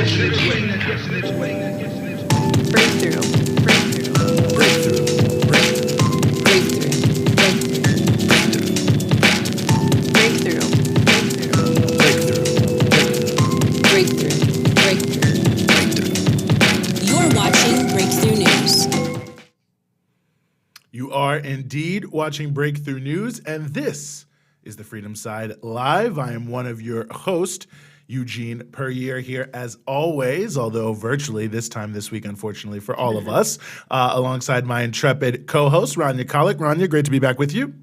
Breakthrough. You're watching Breakthrough News. You are indeed watching Breakthrough News, and this is the Freedom Side Live. I am one of your hosts, Eugene Perrier, here as always, although virtually this time this week, unfortunately, for all of us, alongside my intrepid co-host, Rania Khalek. Rania, great to be back with you.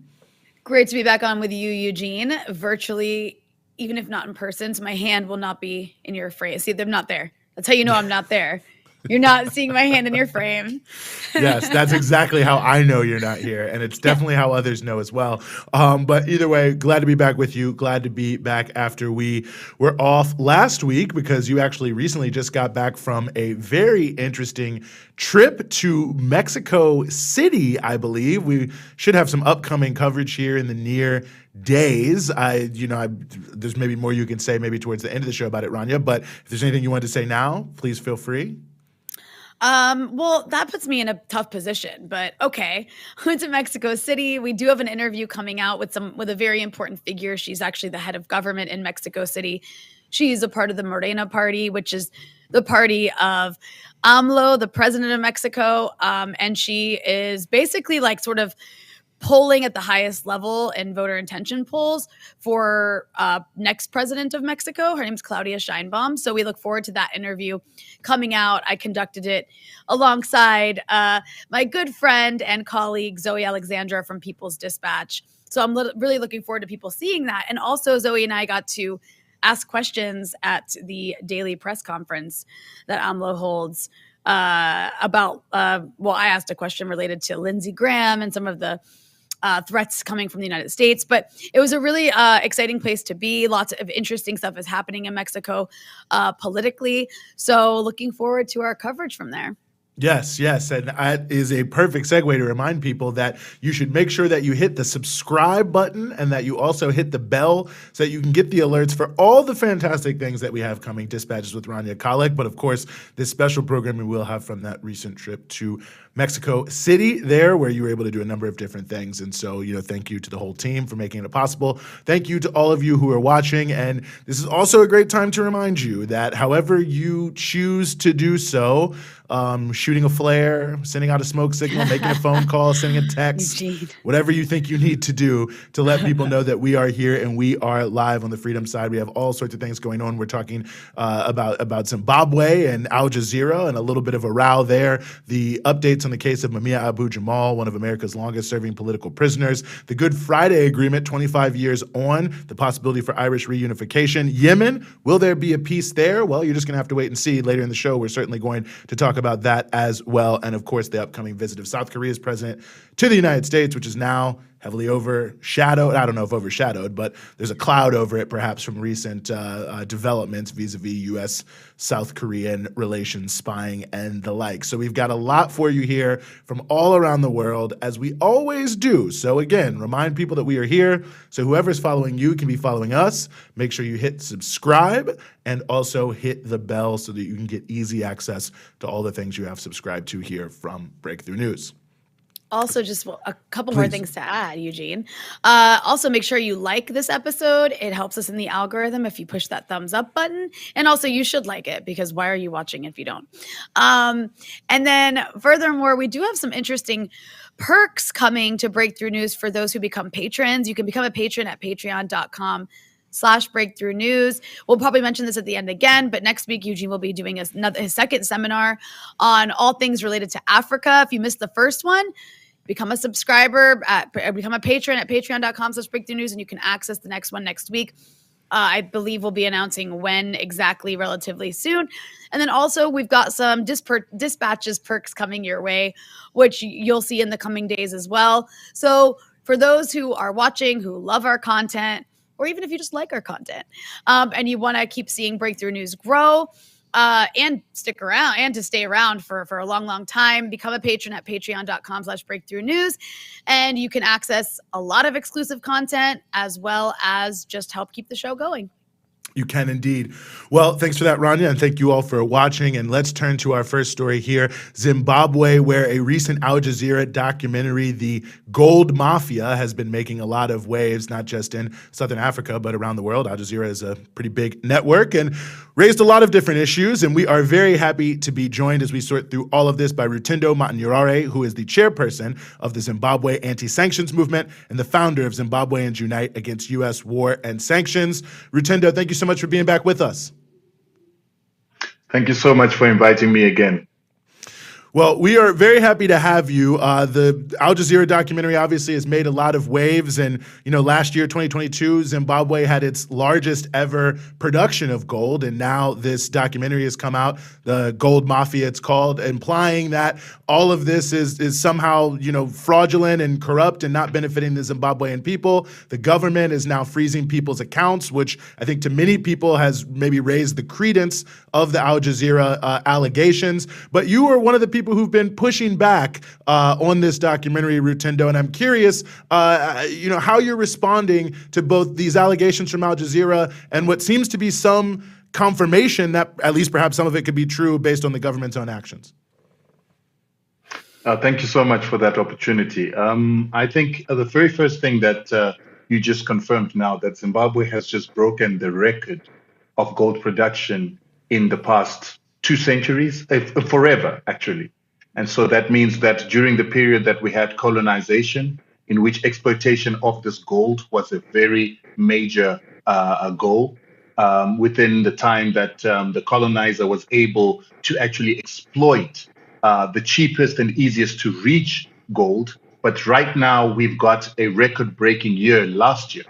Great to be back on with you, Eugene. Virtually, even if not in person, so my hand will not be in your frame. See, I'm not there. That's how you know I'm not there. You're not seeing my hand in your frame. Yes, that's exactly how I know you're not here, and it's definitely how others know as well. But either way, glad to be back with you. Glad to be back after we were off last week, because you actually recently just got back from a very interesting trip to Mexico City, I believe. We should have some upcoming coverage here in the near days. There's maybe more you can say maybe towards the end of the show about it, Rania, but if there's anything you want to say now, please feel free. Well, that puts me in a tough position, but okay. Went to Mexico City. We do have an interview coming out with a very important figure. She's actually the head of government in Mexico City. She's a part of the Morena party, which is the party of AMLO, the president of Mexico. And she is basically like sort of polling at the highest level in voter intention polls for next president of Mexico. Her name's Claudia Sheinbaum. So we look forward to that interview coming out. I conducted it alongside my good friend and colleague, Zoe Alexandra from People's Dispatch. So I'm really looking forward to people seeing that. And also Zoe and I got to ask questions at the daily press conference that AMLO holds about, I asked a question related to Lindsey Graham and some of the threats coming from the United States. But it was a really exciting place to be. Lots of interesting stuff is happening in Mexico politically. So looking forward to our coverage from there. Yes. And that is a perfect segue to remind people that you should make sure that you hit the subscribe button and that you also hit the bell so that you can get the alerts for all the fantastic things that we have coming, Dispatches with Rania Khalek. But of course, this special programming we'll have from that recent trip to Mexico City there, where you were able to do a number of different things. And so, thank you to the whole team for making it possible. Thank you to all of you who are watching. And this is also a great time to remind you that however you choose to do so, shooting a flare, sending out a smoke signal, making a phone call, sending a text, whatever you think you need to do to let people know that we are here and we are live on the Freedom Side. We have all sorts of things going on. We're talking about Zimbabwe and Al Jazeera and a little bit of a row there. The updates on the case of Muma Abu-Jamal, one of America's longest-serving political prisoners. The Good Friday Agreement, 25 years on, the possibility for Irish reunification. Yemen, will there be a peace there? Well, you're just going to have to wait and see. Later in the show, we're certainly going to talk about that as well. And of course, the upcoming visit of South Korea's president to the United States, which is now heavily overshadowed. I don't know if overshadowed, but there's a cloud over it perhaps from recent developments vis-a-vis U.S.-South Korean relations, spying, and the like. So we've got a lot for you here from all around the world, as we always do. So again, remind people that we are here. So whoever's following you can be following us. Make sure you hit subscribe and also hit the bell so that you can get easy access to all the things you have subscribed to here from Breakthrough News. Also, just a couple more things to add, Eugene. Also, make sure you like this episode. It helps us in the algorithm if you push that thumbs up button. And also, you should like it, because why are you watching if you don't? And then furthermore, we do have some interesting perks coming to Breakthrough News for those who become patrons. You can become a patron at patreon.com/breakthrough-news. We'll probably mention this at the end again, but next week, Eugene will be doing his second seminar on all things related to Africa. If you missed the first one, become a subscriber, become a patron at patreon.com/breakthrough-news, and you can access the next one next week. I believe we'll be announcing when exactly relatively soon. And then also we've got some dispatches perks coming your way, which you'll see in the coming days as well. So for those who are watching, who love our content, or even if you just like our content, and you want to keep seeing Breakthrough News grow, and stick around and to stay around for a long, long time, become a patron at patreon.com/breakthrough-news. And you can access a lot of exclusive content as well as just help keep the show going. You can indeed. Well, thanks for that, Rania, and thank you all for watching. And let's turn to our first story here, Zimbabwe, where a recent Al Jazeera documentary, The Gold Mafia, has been making a lot of waves, not just in Southern Africa, but around the world. Al Jazeera is a pretty big network and raised a lot of different issues. And we are very happy to be joined as we sort through all of this by Rutindo Matinyarare, who is the chairperson of the Zimbabwe Anti-Sanctions Movement and the founder of Zimbabweans Unite Against U.S. War and Sanctions. Rutindo, thank you so much for being back with us. Thank you so much for inviting me again. Well, we are very happy to have you. The Al Jazeera documentary obviously has made a lot of waves. And, last year, 2022, Zimbabwe had its largest ever production of gold. And now this documentary has come out, the Gold Mafia it's called, implying that all of this is somehow, fraudulent and corrupt and not benefiting the Zimbabwean people. The government is now freezing people's accounts, which I think to many people has maybe raised the credence of the Al Jazeera allegations. But you were one of the people who've been pushing back on this documentary, Rutindo, and I'm curious, how you're responding to both these allegations from Al Jazeera and what seems to be some confirmation that at least perhaps some of it could be true based on the government's own actions. Thank you so much for that opportunity. I think the very first thing that you just confirmed now, that Zimbabwe has just broken the record of gold production in the past 2 centuries, forever, actually. And so that means that during the period that we had colonization, in which exploitation of this gold was a very major goal, within the time that the colonizer was able to actually exploit the cheapest and easiest to reach gold. But right now, we've got a record-breaking year last year.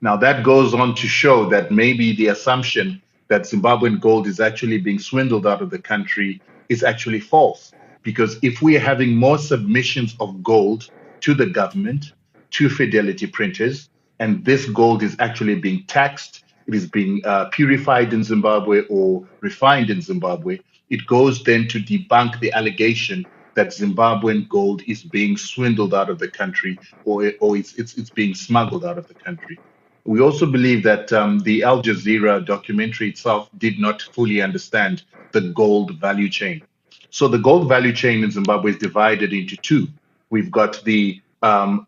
Now, that goes on to show that maybe the assumption that Zimbabwean gold is actually being swindled out of the country is actually false. Because if we are having more submissions of gold to the government, to fidelity printers, and this gold is actually being taxed, it is being purified in Zimbabwe or refined in Zimbabwe, it goes then to debunk the allegation that Zimbabwean gold is being swindled out of the country or it's being smuggled out of the country. We also believe that the Al Jazeera documentary itself did not fully understand the gold value chain. So the gold value chain in Zimbabwe is divided into 2. We've got the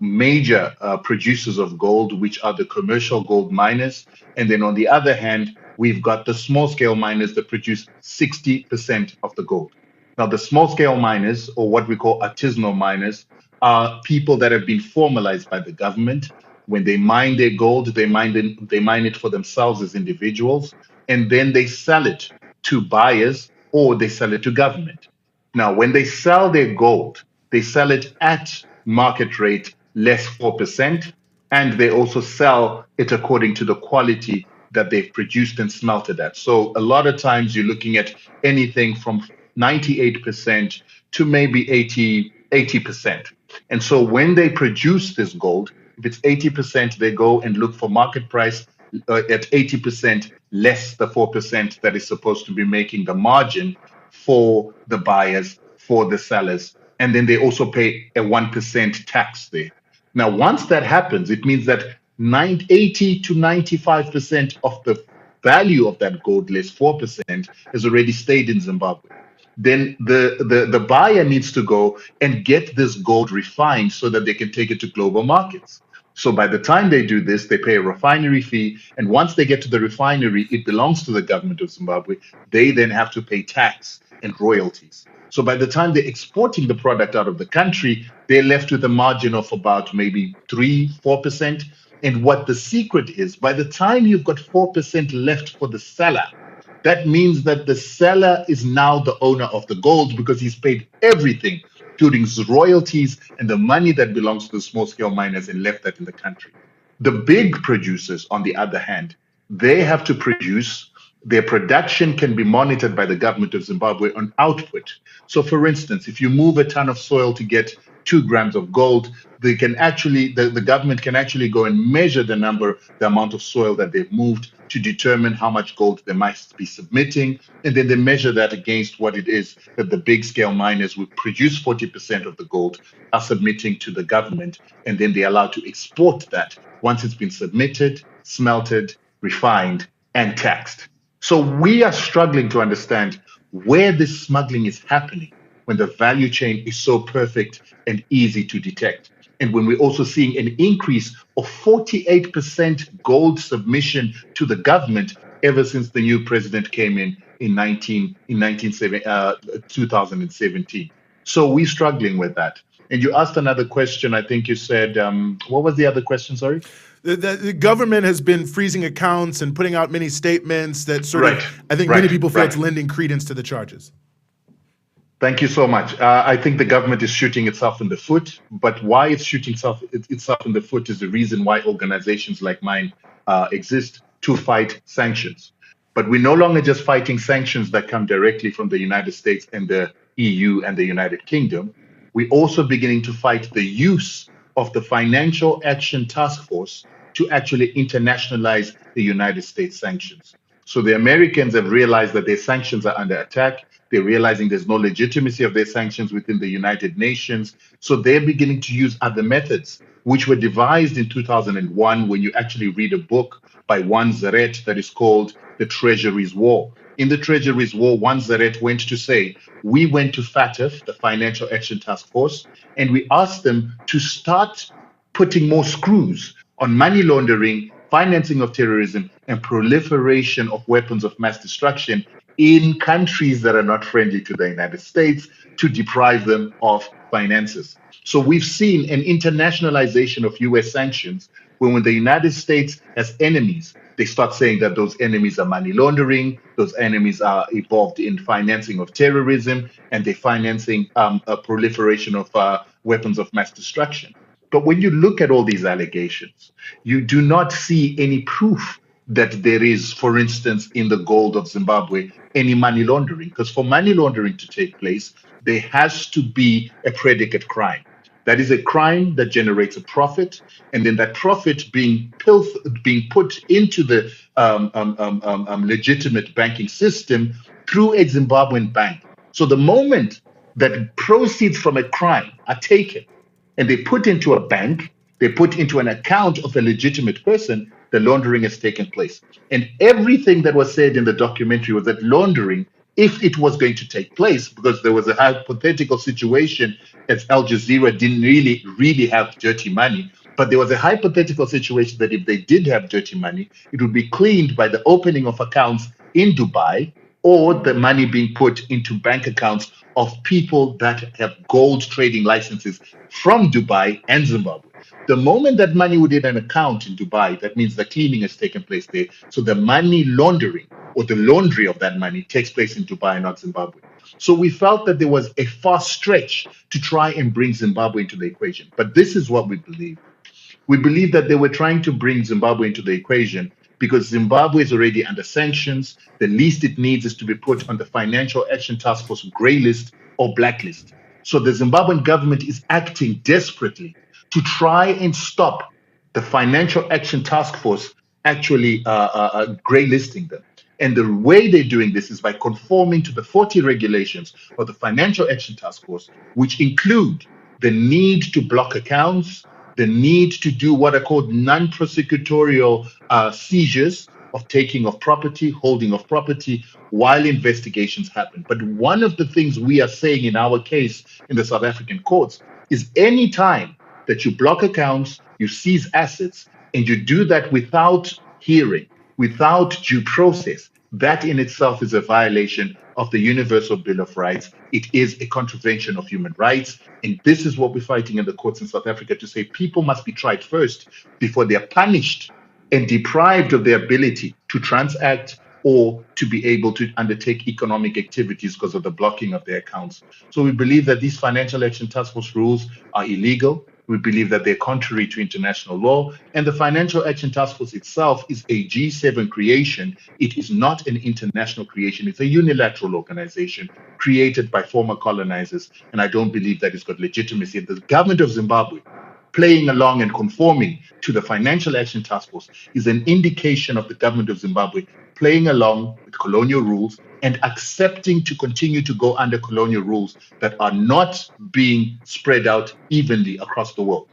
major producers of gold, which are the commercial gold miners. And then on the other hand, we've got the small scale miners that produce 60% of the gold. Now, the small scale miners, or what we call artisanal miners, are people that have been formalized by the government. When they mine their gold, they mine it for themselves as individuals, and then they sell it to buyers or they sell it to government. Now, when they sell their gold, they sell it at market rate less 4%, and they also sell it according to the quality that they've produced and smelted at. So a lot of times you're looking at anything from 98% to maybe 80%. And so when they produce this gold, if it's 80%, they go and look for market price at 80% less the 4% that is supposed to be making the margin for the buyers, for the sellers. And then they also pay a 1% tax there. Now, once that happens, it means that 80 to 95% of the value of that gold less 4% has already stayed in Zimbabwe. Then the buyer needs to go and get this gold refined so that they can take it to global markets. So by the time they do this, they pay a refinery fee. And once they get to the refinery, it belongs to the government of Zimbabwe. They then have to pay tax and royalties. So by the time they're exporting the product out of the country, they're left with a margin of about maybe 3-4%. And what the secret is, by the time you've got 4% left for the seller, that means that the seller is now the owner of the gold because he's paid everything, including royalties and the money that belongs to the small-scale miners, and left that in the country. The big producers, on the other hand, they have to produce. Their production can be monitored by the government of Zimbabwe on output. So, for instance, if you move a ton of soil to get 2 grams of gold, they can actually, the government can actually go and measure the amount of soil that they've moved to determine how much gold they might be submitting. And then they measure that against what it is that the big scale miners who produce 40% of the gold are submitting to the government. And then they're allowed to export that once it's been submitted, smelted, refined, and taxed. So we are struggling to understand where this smuggling is happening when the value chain is so perfect and easy to detect. And when we're also seeing an increase of 48% gold submission to the government ever since the new president came in 2017. So we're struggling with that. And you asked another question. I think you said, what was the other question? Sorry. The government has been freezing accounts and putting out many statements that sort Right, of, I think many right, people feel right. it's lending credence to the charges. Thank you so much. I think the government is shooting itself in the foot, but why it's shooting itself in the foot is the reason why organizations like mine exist to fight sanctions. But we're no longer just fighting sanctions that come directly from the United States and the EU and the United Kingdom. We're also beginning to fight the use of the Financial Action Task Force to actually internationalize the United States sanctions. So the Americans have realized that their sanctions are under attack. They're realizing there's no legitimacy of their sanctions within the United Nations. So they're beginning to use other methods, which were devised in 2001 when you actually read a book by Juan Zaret that is called The Treasury's War. In The Treasury's War, Juan Zaret went to say, we went to FATF, the Financial Action Task Force, and we asked them to start putting more screws on money laundering, financing of terrorism, and proliferation of weapons of mass destruction in countries that are not friendly to the United States to deprive them of finances. So we've seen an internationalization of US sanctions when the United States has enemies, they start saying that those enemies are money laundering, those enemies are involved in financing of terrorism, and they're financing a proliferation of weapons of mass destruction. But when you look at all these allegations, you do not see any proof that there is, for instance, in the gold of Zimbabwe, any money laundering. Because for money laundering to take place, there has to be a predicate crime. That is a crime that generates a profit, and then that profit being put into the legitimate banking system through a Zimbabwean bank. So the moment that proceeds from a crime are taken and they put into a bank, they put into an account of a legitimate person, the laundering has taken place. And everything that was said in the documentary was that laundering, if it was going to take place, because there was a hypothetical situation as Al Jazeera didn't really have dirty money, but there was a hypothetical situation that if they did have dirty money, it would be cleaned by the opening of accounts in Dubai or the money being put into bank accounts of people that have gold trading licenses from Dubai and Zimbabwe. The moment that money would hit an account in Dubai, that means the cleaning has taken place there. So the money laundering or the laundry of that money takes place in Dubai, not Zimbabwe. So we felt that there was a far stretch to try and bring Zimbabwe into the equation. But this is what we believe. We believe that they were trying to bring Zimbabwe into the equation because Zimbabwe is already under sanctions. The least it needs is to be put on the Financial Action Task Force grey list or blacklist. So the Zimbabwean government is acting desperately to try and stop the Financial Action Task Force actually grey listing them. And the way they're doing this is by conforming to the 40 regulations of the Financial Action Task Force, which include the need to block accounts, the need to do what are called non-prosecutorial seizures of taking of property, holding of property while investigations happen. But one of the things we are saying in our case in the South African courts is any time that you block accounts, you seize assets, and you do that without hearing, without due process, that in itself is a violation of the Universal Bill of Rights. It is a contravention of human rights. And this is what we're fighting in the courts in South Africa to say people must be tried first before they're punished and deprived of their ability to transact or to be able to undertake economic activities because of the blocking of their accounts. So we believe that these Financial Action Task Force rules are illegal. We believe that they're contrary to international law. And the Financial Action Task Force itself is a G7 creation. It is not an international creation. It's a unilateral organization created by former colonizers. And I don't believe that it's got legitimacy. And the government of Zimbabwe playing along and conforming to the Financial Action Task Force is an indication of the government of Zimbabwe playing along with colonial rules and accepting to continue to go under colonial rules that are not being spread out evenly across the world.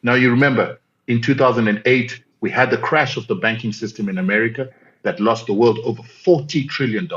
Now, you remember in 2008, we had the crash of the banking system in America. that lost the world over $40 trillion.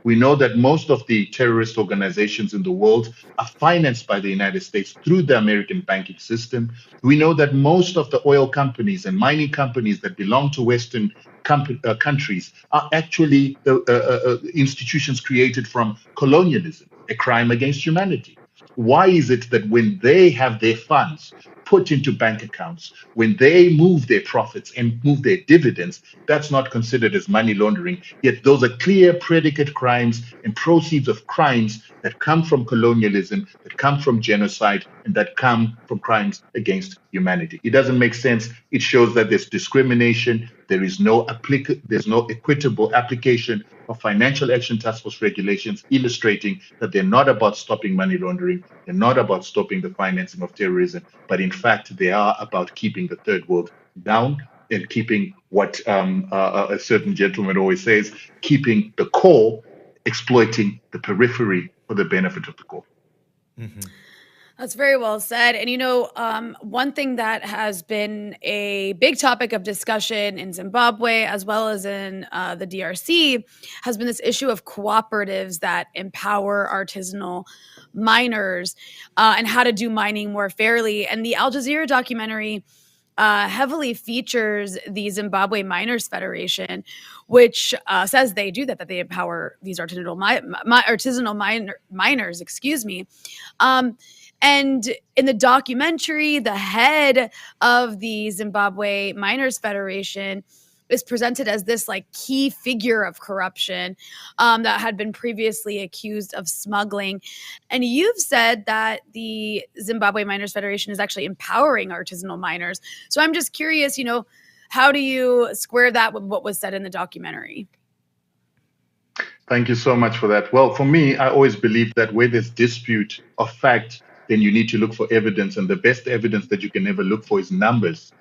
We know that most of the terrorist organizations in the world are financed by the United States through the American banking system. We know that most of the oil companies and mining companies that belong to Western countries are actually the institutions created from colonialism, a crime against humanity. Why is it that when they have their funds put into bank accounts, when they move their profits and move their dividends, that's not considered as money laundering? Yet those are clear predicate crimes and proceeds of crimes that come from colonialism, that come from genocide, and that come from crimes against humanity. It doesn't make sense. It shows that there's discrimination. There's no equitable application of Financial Action Task Force regulations, illustrating that they're not about stopping money laundering, they're not about stopping the financing of terrorism, but in fact, they are about keeping the third world down and keeping what a certain gentleman always says, keeping the core, exploiting the periphery for the benefit of the core. Mm-hmm. That's very well said. And one thing that has been a big topic of discussion in Zimbabwe as well as in the DRC has been this issue of cooperatives that empower artisanal miners and how to do mining more fairly. And the Al Jazeera documentary heavily features the Zimbabwe Miners Federation, which says they do that they empower these artisanal miners, excuse me. And in the documentary, the head of the Zimbabwe Miners Federation is presented as this like key figure of corruption that had been previously accused of smuggling. And you've said that the Zimbabwe Miners Federation is actually empowering artisanal miners. So I'm just curious, how do you square that with what was said in the documentary? Thank you so much for that. Well, for me, I always believe that where there's dispute of fact, then you need to look for evidence. And the best evidence that you can ever look for is numbers.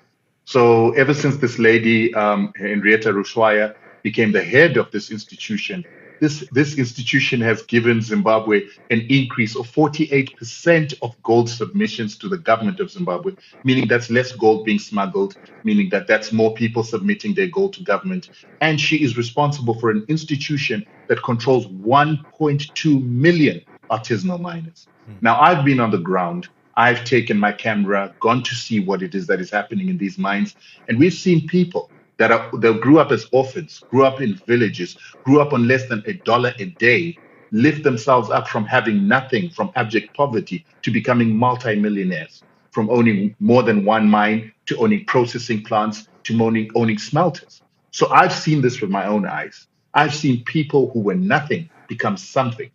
So ever since this lady, Henrietta Rushwaya, became the head of this institution, this institution has given Zimbabwe an increase of 48% of gold submissions to the government of Zimbabwe, meaning that's less gold being smuggled, meaning that that's more people submitting their gold to government. And she is responsible for an institution that controls 1.2 million artisanal miners. Now, I've been on the ground. I've taken my camera, gone to see what it is that is happening in these mines, and we've seen people that grew up as orphans, grew up in villages, grew up on less than $1 a day, lift themselves up from having nothing, from abject poverty to becoming multimillionaires, from owning more than one mine to owning processing plants to owning smelters. So I've seen this with my own eyes. I've seen people who were nothing become something.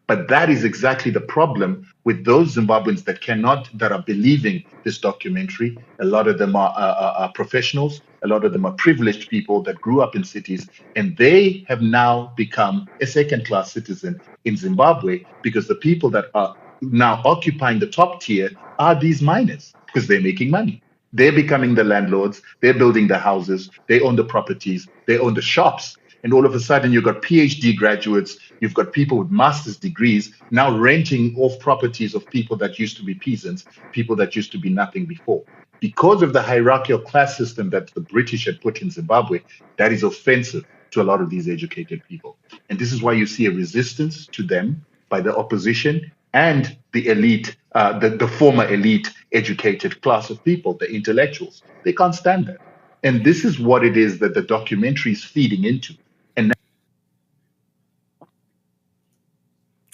But that is exactly the problem with those Zimbabweans that are believing this documentary. A lot of them are professionals. A lot of them are privileged people that grew up in cities, and they have now become a second-class citizen in Zimbabwe because the people that are now occupying the top tier are these miners because they're making money. They're becoming the landlords. They're building the houses. They own the properties. They own the shops. And all of a sudden, you've got PhD graduates, you've got people with master's degrees now renting off properties of people that used to be peasants, people that used to be nothing before. Because of the hierarchical class system that the British had put in Zimbabwe, that is offensive to a lot of these educated people. And this is why you see a resistance to them by the opposition and the elite, the former elite educated class of people, the intellectuals. They can't stand that. And this is what it is that the documentary is feeding into.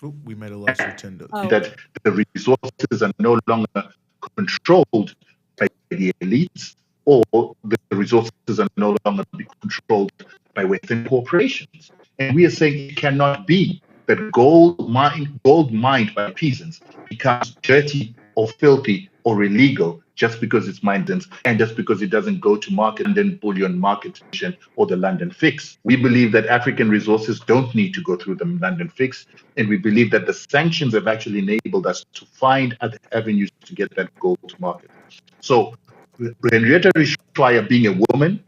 Ooh, we might have lost Rotendo. That the resources are no longer controlled by the elites, or the resources are no longer controlled by Western corporations. And we are saying it cannot be that gold mined by peasants becomes dirty or filthy or illegal just because it's mined and just because it doesn't go to market, London Bullion Market or the London Fix. We believe that African resources don't need to go through the London Fix, and we believe that the sanctions have actually enabled us to find other avenues to get that gold to market. So Henrietta Rushwaya being a woman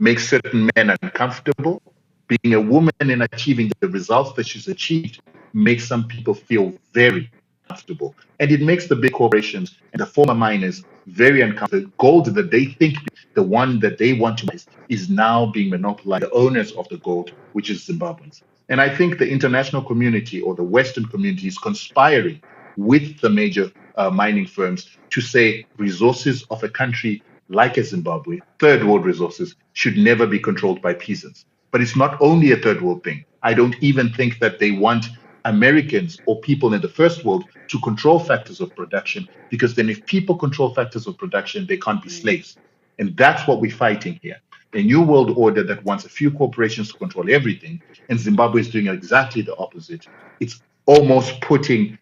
makes certain men uncomfortable. Being a woman and achieving the results that she's achieved makes some people feel very, comfortable. And it makes the big corporations and the former miners very uncomfortable. The gold that they think, the one that they want to buy, is now being monopolized by the owners of the gold, which is Zimbabweans. And I think the international community or the Western community is conspiring with the major mining firms to say resources of a country like a Zimbabwe, third world resources, should never be controlled by peasants. But it's not only a third world thing. I don't even think that they want Americans or people in the first world to control factors of production, because then if people control factors of production, they can't be slaves. And that's what we're fighting here. A new world order that wants a few corporations to control everything, and Zimbabwe is doing exactly the opposite. It's almost putting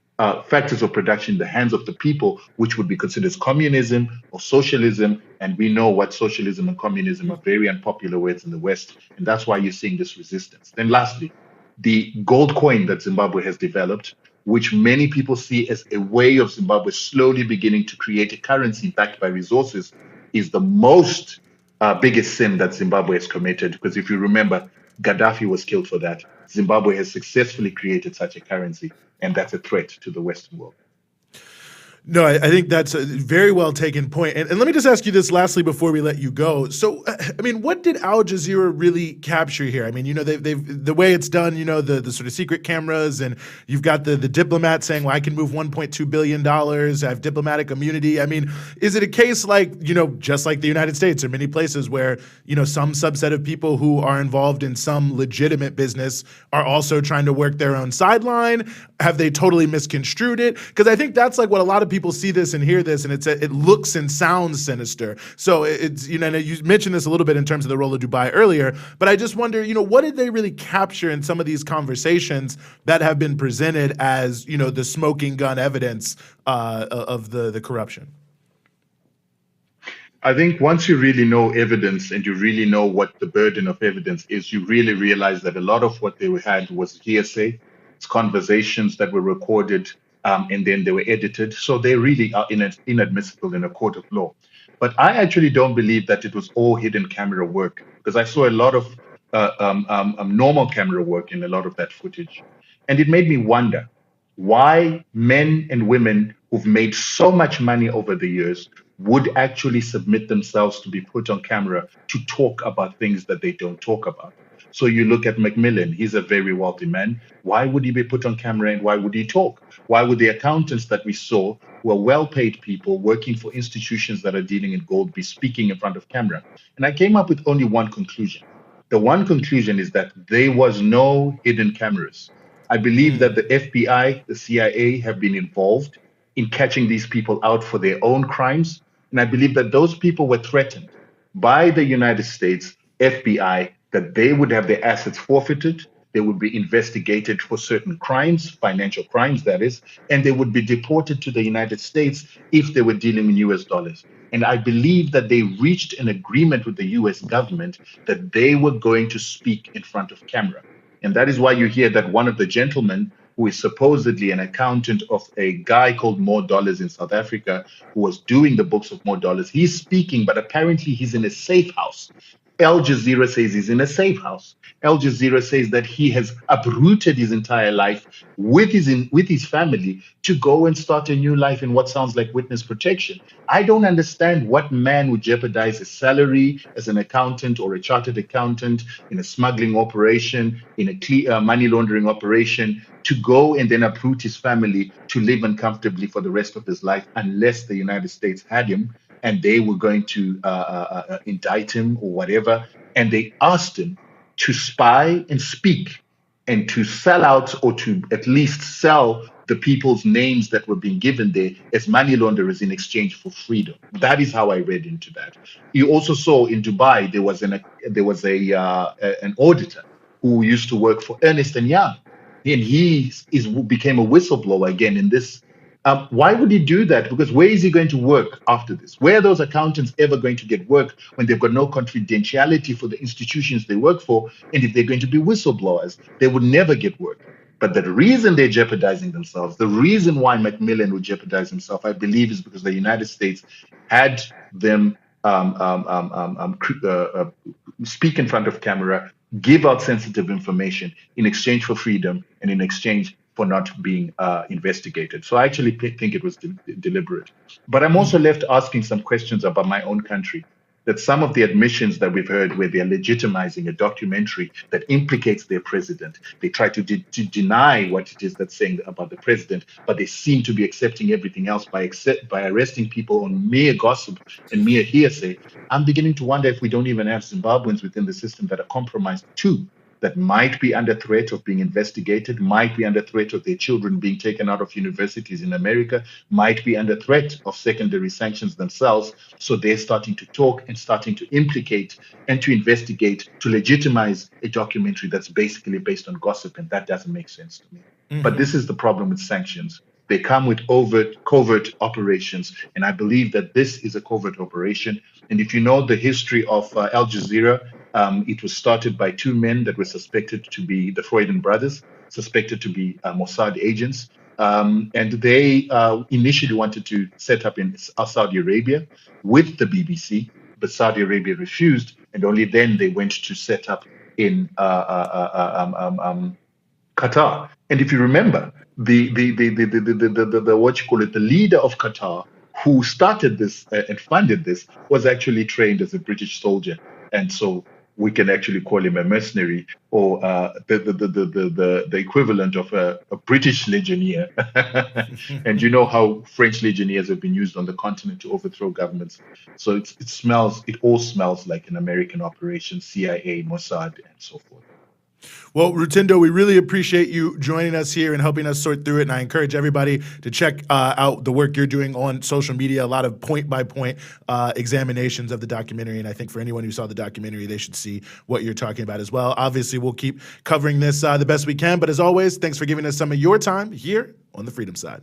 factors of production in the hands of the people, which would be considered as communism or socialism. And we know what socialism and communism are very unpopular words in the West. And that's why you're seeing this resistance. Then lastly, the gold coin that Zimbabwe has developed, which many people see as a way of Zimbabwe slowly beginning to create a currency backed by resources, is the most biggest sin that Zimbabwe has committed. Because if you remember, Gaddafi was killed for that. Zimbabwe has successfully created such a currency, and that's a threat to the Western world. No, I think that's a very well taken point. And let me just ask you this lastly before we let you go. So, I mean, what did Al Jazeera really capture here? I mean, you know, they've the way it's done, you know, the sort of secret cameras, and you've got the diplomat saying, well, I can move $1.2 billion, I have diplomatic immunity. I mean, is it a case like, you know, just like the United States or many places where, you know, some subset of people who are involved in some legitimate business are also trying to work their own sideline? Have they totally misconstrued it? Because I think that's like what a lot of people see this and hear this, and it looks and sounds sinister. So it's, you know, and you mentioned this a little bit in terms of the role of Dubai earlier, but I just wonder, you know, what did they really capture in some of these conversations that have been presented as, you know, the smoking gun evidence of the corruption? I think once you really know evidence and you really know what the burden of evidence is, you really realize that a lot of what they had was hearsay. It's conversations that were recorded and then they were edited. So they really are inadmissible in a court of law. But I actually don't believe that it was all hidden camera work, because I saw a lot of normal camera work in a lot of that footage. And it made me wonder why men and women who've made so much money over the years would actually submit themselves to be put on camera to talk about things that they don't talk about. So you look at Macmillan, he's a very wealthy man. Why would he be put on camera and why would he talk? Why would the accountants that we saw, who are well-paid people working for institutions that are dealing in gold, be speaking in front of camera? And I came up with only one conclusion. The one conclusion is that there was no hidden cameras. I believe that the FBI, the CIA have been involved in catching these people out for their own crimes. And I believe that those people were threatened by the United States FBI that they would have their assets forfeited, they would be investigated for certain crimes, financial crimes, that is, and they would be deported to the United States if they were dealing in US dollars. And I believe that they reached an agreement with the US government that they were going to speak in front of camera. And that is why you hear that one of the gentlemen, who is supposedly an accountant of a guy called More Dollars in South Africa, who was doing the books of More Dollars, he's speaking, but apparently he's in a safe house. Al Jazeera says he's in a safe house. Al Jazeera says that he has uprooted his entire life with his family to go and start a new life in what sounds like witness protection. I don't understand what man would jeopardize his salary as an accountant or a chartered accountant in a smuggling operation, in a money laundering operation, to go and then uproot his family to live uncomfortably for the rest of his life, unless the United States had him and they were going to indict him or whatever. And they asked him to spy and speak and to sell out, or to at least sell the people's names that were being given there as money launderers in exchange for freedom. That is how I read into that. You also saw in Dubai, there was an auditor who used to work for Ernst & Young. And he became a whistleblower again in this. Why would he do that? Because where is he going to work after this? Where are those accountants ever going to get work when they've got no confidentiality for the institutions they work for? And if they're going to be whistleblowers, they would never get work. But the reason they're jeopardizing themselves, the reason why Macmillan would jeopardize himself, I believe, is because the United States had them speak in front of camera, give out sensitive information in exchange for freedom and in exchange for not being investigated. So I actually think it was deliberate. But I'm also left asking some questions about my own country. That some of the admissions that we've heard where they're legitimizing a documentary that implicates their president, they try to deny what it is that's saying about the president, but they seem to be accepting everything else by arresting people on mere gossip and mere hearsay. I'm beginning to wonder if we don't even have Zimbabweans within the system that are compromised too, that might be under threat of being investigated, might be under threat of their children being taken out of universities in America, might be under threat of secondary sanctions themselves. So they're starting to talk and starting to implicate and to investigate to legitimize a documentary that's basically based on gossip, and that doesn't make sense to me. But this is the problem with sanctions. They come with covert operations, and I believe that this is a covert operation. And if you know the history of Al Jazeera, it was started by two men that were suspected to be the Freuden brothers, suspected to be Mossad agents. And they initially wanted to set up in Saudi Arabia with the BBC, but Saudi Arabia refused, and only then they went to set up in Qatar. And if you remember, the what you call it, the leader of Qatar, who started this and funded this, was actually trained as a British soldier, and so we can actually call him a mercenary, or the equivalent of a British legionnaire. And you know how French legionnaires have been used on the continent to overthrow governments. So it all smells like an American operation, CIA, Mossad, and so forth. Well, Rutindo, we really appreciate you joining us here and helping us sort through it. And I encourage everybody to check out the work you're doing on social media, a lot of point-by-point examinations of the documentary. And I think for anyone who saw the documentary, they should see what you're talking about as well. Obviously, we'll keep covering this the best we can. But as always, thanks for giving us some of your time here on the Freedom Side.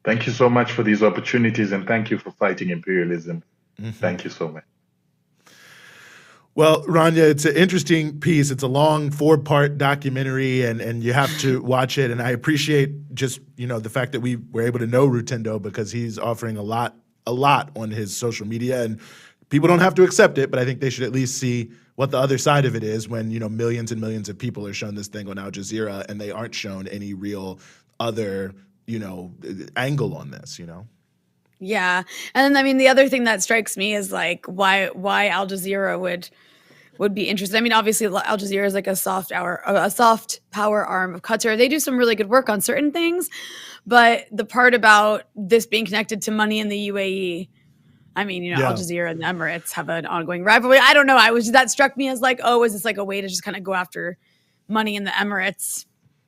Thank you so much for these opportunities, and thank you for fighting imperialism. Thank you so much. Well, Rania, it's an interesting piece. It's a long 4-part documentary, and you have to watch it. And I appreciate just, the fact that we were able to know Rutindo, because he's offering a lot on his social media, and people don't have to accept it, but I think they should at least see what the other side of it is when, millions and millions of people are shown this thing on Al Jazeera and they aren't shown any real other, angle on this, Yeah. And then, the other thing that strikes me is like why Al Jazeera would be interested. Obviously Al Jazeera is like a soft power arm of Qatar. They do some really good work on certain things, but the part about this being connected to money in the UAE, Al Jazeera and the Emirates have an ongoing rivalry. I don't know. That struck me as like, is this like a way to just kind of go after money in the Emirates?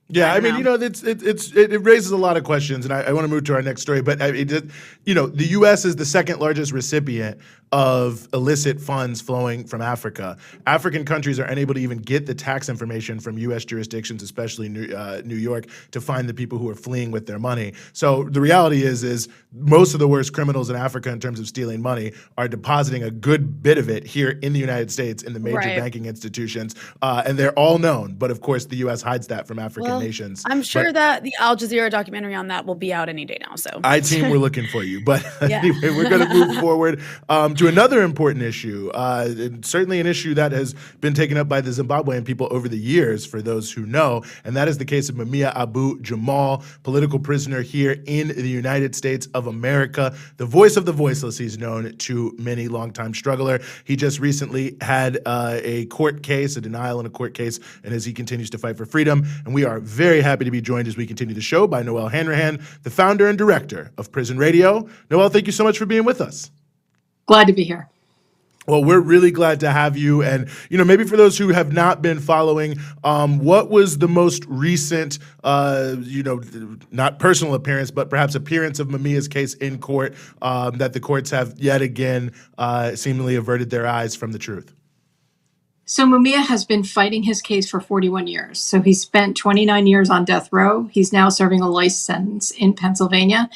Yeah, it raises a lot of questions, and I want to move to our next story. But the U.S. is the second largest recipient of illicit funds flowing from Africa. African countries are unable to even get the tax information from U.S. jurisdictions, especially New York, to find the people who are fleeing with their money. So the reality is most of the worst criminals in Africa in terms of stealing money are depositing a good bit of it here in the United States in the major banking institutions, and they're all known. But of course, the U.S. hides that from African nations. I'm sure that the Al Jazeera documentary on that will be out any day now. So, team, we're looking for you. But anyway, we're going to move forward to another important issue, and certainly an issue that has been taken up by the Zimbabwean people over the years, for those who know, and that is the case of Muma Abu-Jamal, political prisoner here in the United States of America. The voice of the voiceless, he's known to many, longtime struggler. He just recently had a court case, a denial in a court case, and as he continues to fight for freedom. And we are very happy to be joined as we continue the show by Noel Hanrahan, the founder and director of Prison Radio. Noel, thank you so much for being with us. Glad to be here. Well, we're really glad to have you. And, maybe for those who have not been following, what was the most recent, not personal appearance, but perhaps appearance of Mumia's case in court that the courts have yet again seemingly averted their eyes from the truth? So Muma has been fighting his case for 41 years. So he spent 29 years on death row. He's now serving a life sentence in Pennsylvania.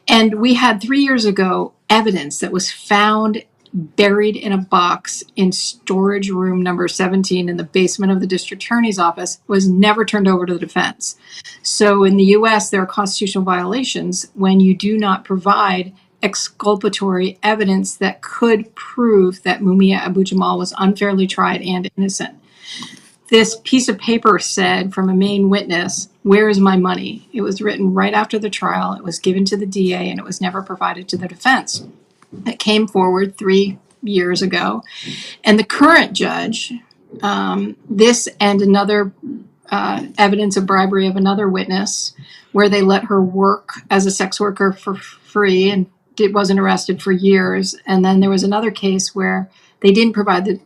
And we had 3 years ago evidence that was found buried in a box in storage room number 17 in the basement of the district attorney's office, was never turned over to the defense. So in the U.S., there are constitutional violations when you do not provide exculpatory evidence that could prove that Muma Abu-Jamal was unfairly tried and innocent. this piece of paper said from a main witness, "Where is my money?" It was written right after the trial. It was given to the DA, and it was never provided to the defense. It came forward 3 years ago. And the current judge, this and another evidence of bribery of another witness, where they let her work as a sex worker for free and wasn't arrested for years. And then there was another case where they didn't provide the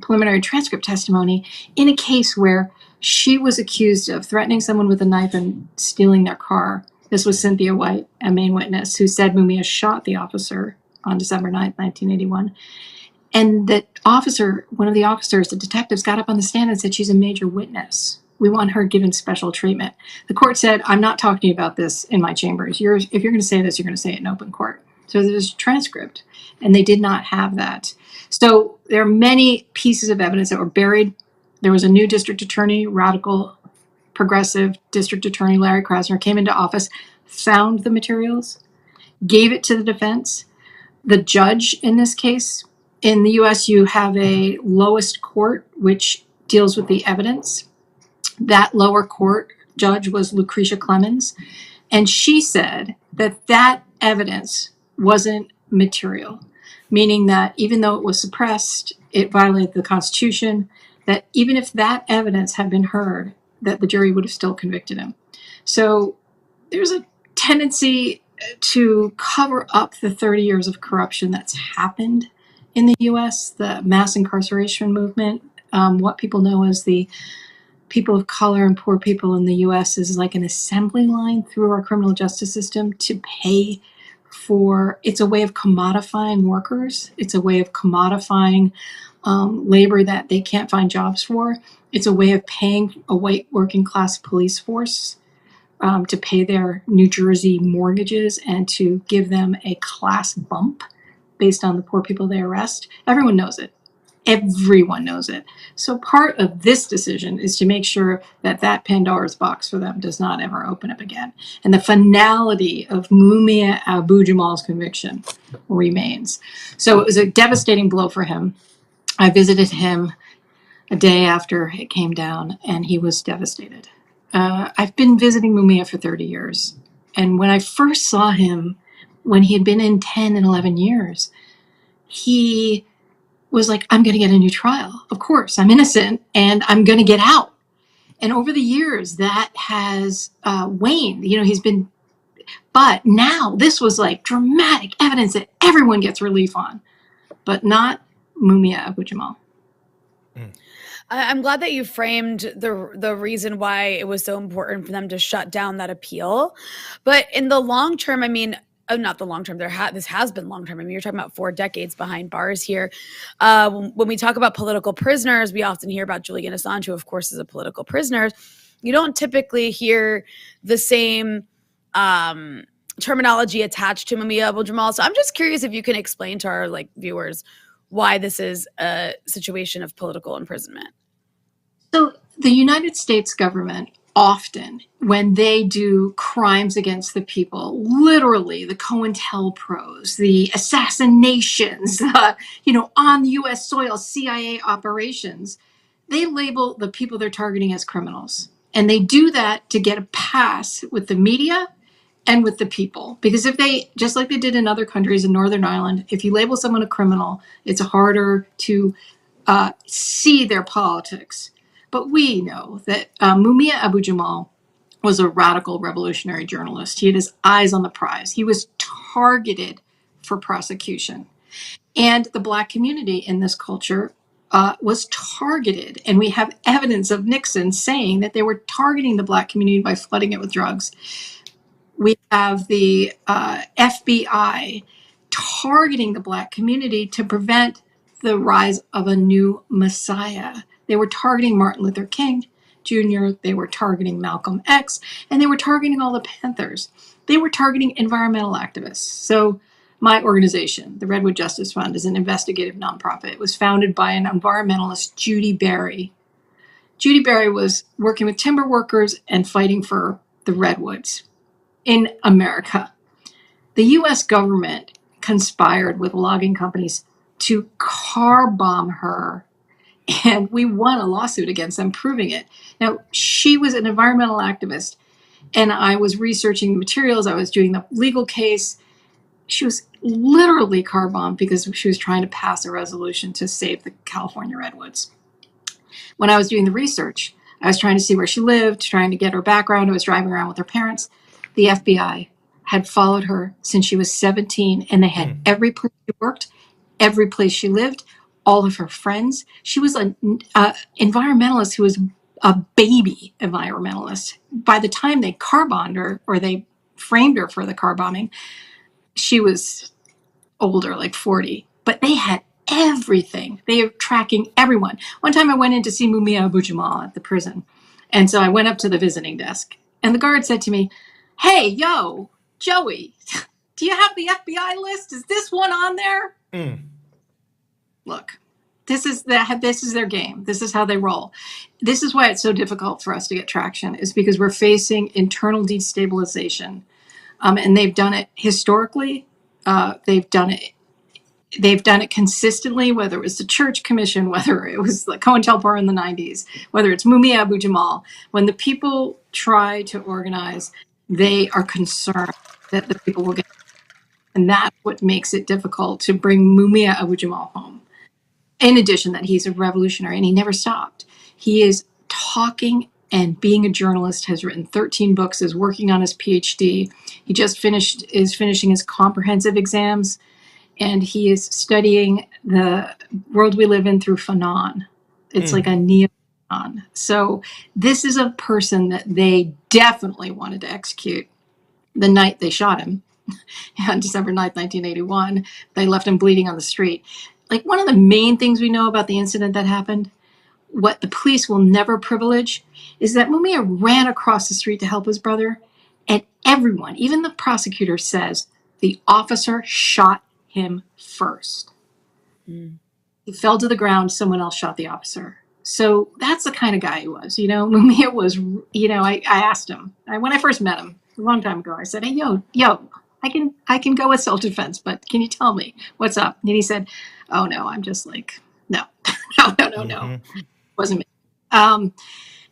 preliminary transcript testimony in a case where she was accused of threatening someone with a knife and stealing their car. This was Cynthia White, a main witness, who said Mumia shot the officer on December 9th, 1981. And that officer, one of the officers, the detectives, got up on the stand and said, she's a major witness. We want her given special treatment. The court said, I'm not talking about this in my chambers. If you're going to say this, you're going to say it in open court. So there's a transcript, and they did not have that. So there are many pieces of evidence that were buried. There was a new district attorney, radical, progressive district attorney, Larry Krasner, came into office, found the materials, gave it to the defense. The judge in this case, in the US, you have a lowest court, which deals with the evidence. That lower court judge was Lucretia Clemens, and she said that that evidence wasn't material, meaning that even though it was suppressed, it violated the Constitution, that even if that evidence had been heard, that the jury would have still convicted him. So there's a tendency to cover up the 30 years of corruption that's happened in the US, the mass incarceration movement. What people know as the people of color and poor people in the US is like an assembly line through our criminal justice system to pay for, it's a way of commodifying workers. It's a way of commodifying labor that they can't find jobs for. It's a way of paying a white working class police force to pay their New Jersey mortgages and to give them a class bump based on the poor people they arrest. Everyone knows it. Everyone knows it. So part of this decision is to make sure that that Pandora's box for them does not ever open up again. And the finality of Muma Abu-Jamal's conviction remains. So it was a devastating blow for him. I visited him a day after it came down, and he was devastated. I've been visiting Mumia for 30 years. And when I first saw him, when he had been in 10 and 11 years, he was like, I'm going to get a new trial. Of course, I'm innocent and I'm going to get out. And over the years, that has waned. You know, but now this was like dramatic evidence that everyone gets relief on, but not Mumia Abu-Jamal. I'm glad that you framed the reason why it was so important for them to shut down that appeal. But in the long term, I mean, not the long term, this has been long term. I mean, you're talking about 4 decades behind bars here. When we talk about political prisoners, we often hear about Julian Assange, who of course is a political prisoner. You don't typically hear the same terminology attached to Mumia Abu-Jamal. So I'm just curious if you can explain to our viewers why this is a situation of political imprisonment. So the United States government often, when they do crimes against the people, literally the COINTELPROs, the assassinations, on U.S. soil, CIA operations, they label the people they're targeting as criminals. And they do that to get a pass with the media and with the people. Because if they, just like they did in other countries in Northern Ireland, if you label someone a criminal, it's harder to see their politics. But we know that Mumia Abu-Jamal was a radical revolutionary journalist. He had his eyes on the prize. He was targeted for prosecution. And the Black community in this culture was targeted. And we have evidence of Nixon saying that they were targeting the Black community by flooding it with drugs. We have the FBI targeting the Black community to prevent the rise of a new Messiah. They were targeting Martin Luther King Jr., they were targeting Malcolm X, and they were targeting all the Panthers. They were targeting environmental activists. So my organization, the Redwood Justice Fund, is an investigative nonprofit. It was founded by an environmentalist, Judy Berry. Judy Berry was working with timber workers and fighting for the redwoods in America. The US government conspired with logging companies to car bomb her And we won a lawsuit against them proving it. Now, she was an environmental activist, and I was researching the materials. I was doing the legal case. She was literally car bombed because she was trying to pass a resolution to save the California redwoods. When I was doing the research, I was trying to see where she lived, trying to get her background. I was driving around with her parents. The FBI had followed her since she was 17, and they had every place she worked, every place she lived, all of her friends. She was an environmentalist who was a baby environmentalist. By the time they car bombed her, or they framed her for the car bombing, she was older, like 40. But they had everything. They were tracking everyone. One time I went in to see Muma Abu-Jamal at the prison. And so I went up to the visiting desk, and the guard said to me, "Hey, yo, Joey, do you have the FBI list? Is this one on there?" Look, this is their game. This is how they roll. This is why it's so difficult for us to get traction, is because we're facing internal destabilization. And they've done it historically. They've done it consistently, whether it was the Church Commission, whether it was the COINTELPRO in the 90s, whether it's Muma Abu-Jamal. When the people try to organize, they are concerned that the people will get, and that's what makes it difficult to bring Muma Abu-Jamal home. In addition, that he's a revolutionary and he never stopped. He is talking and being a journalist, has written 13 books, is working on his PhD. He just is finishing his comprehensive exams, and he is studying the world we live in through Fanon. It's like a neo-Fanon. So this is a person that they definitely wanted to execute the night they shot him on December 9th, 1981. They left him bleeding on the street. Like, one of the main things we know about the incident that happened, what the police will never privilege, is that Mumia ran across the street to help his brother, and everyone, even the prosecutor, says the officer shot him first. He fell to the ground, someone else shot the officer. So that's the kind of guy he was. Mumia was, I asked him, when I first met him a long time ago, I said, "Hey, yo, I can go with self-defense, but can you tell me what's up?" And he said, "Oh no, I'm just like, no, no. It wasn't me."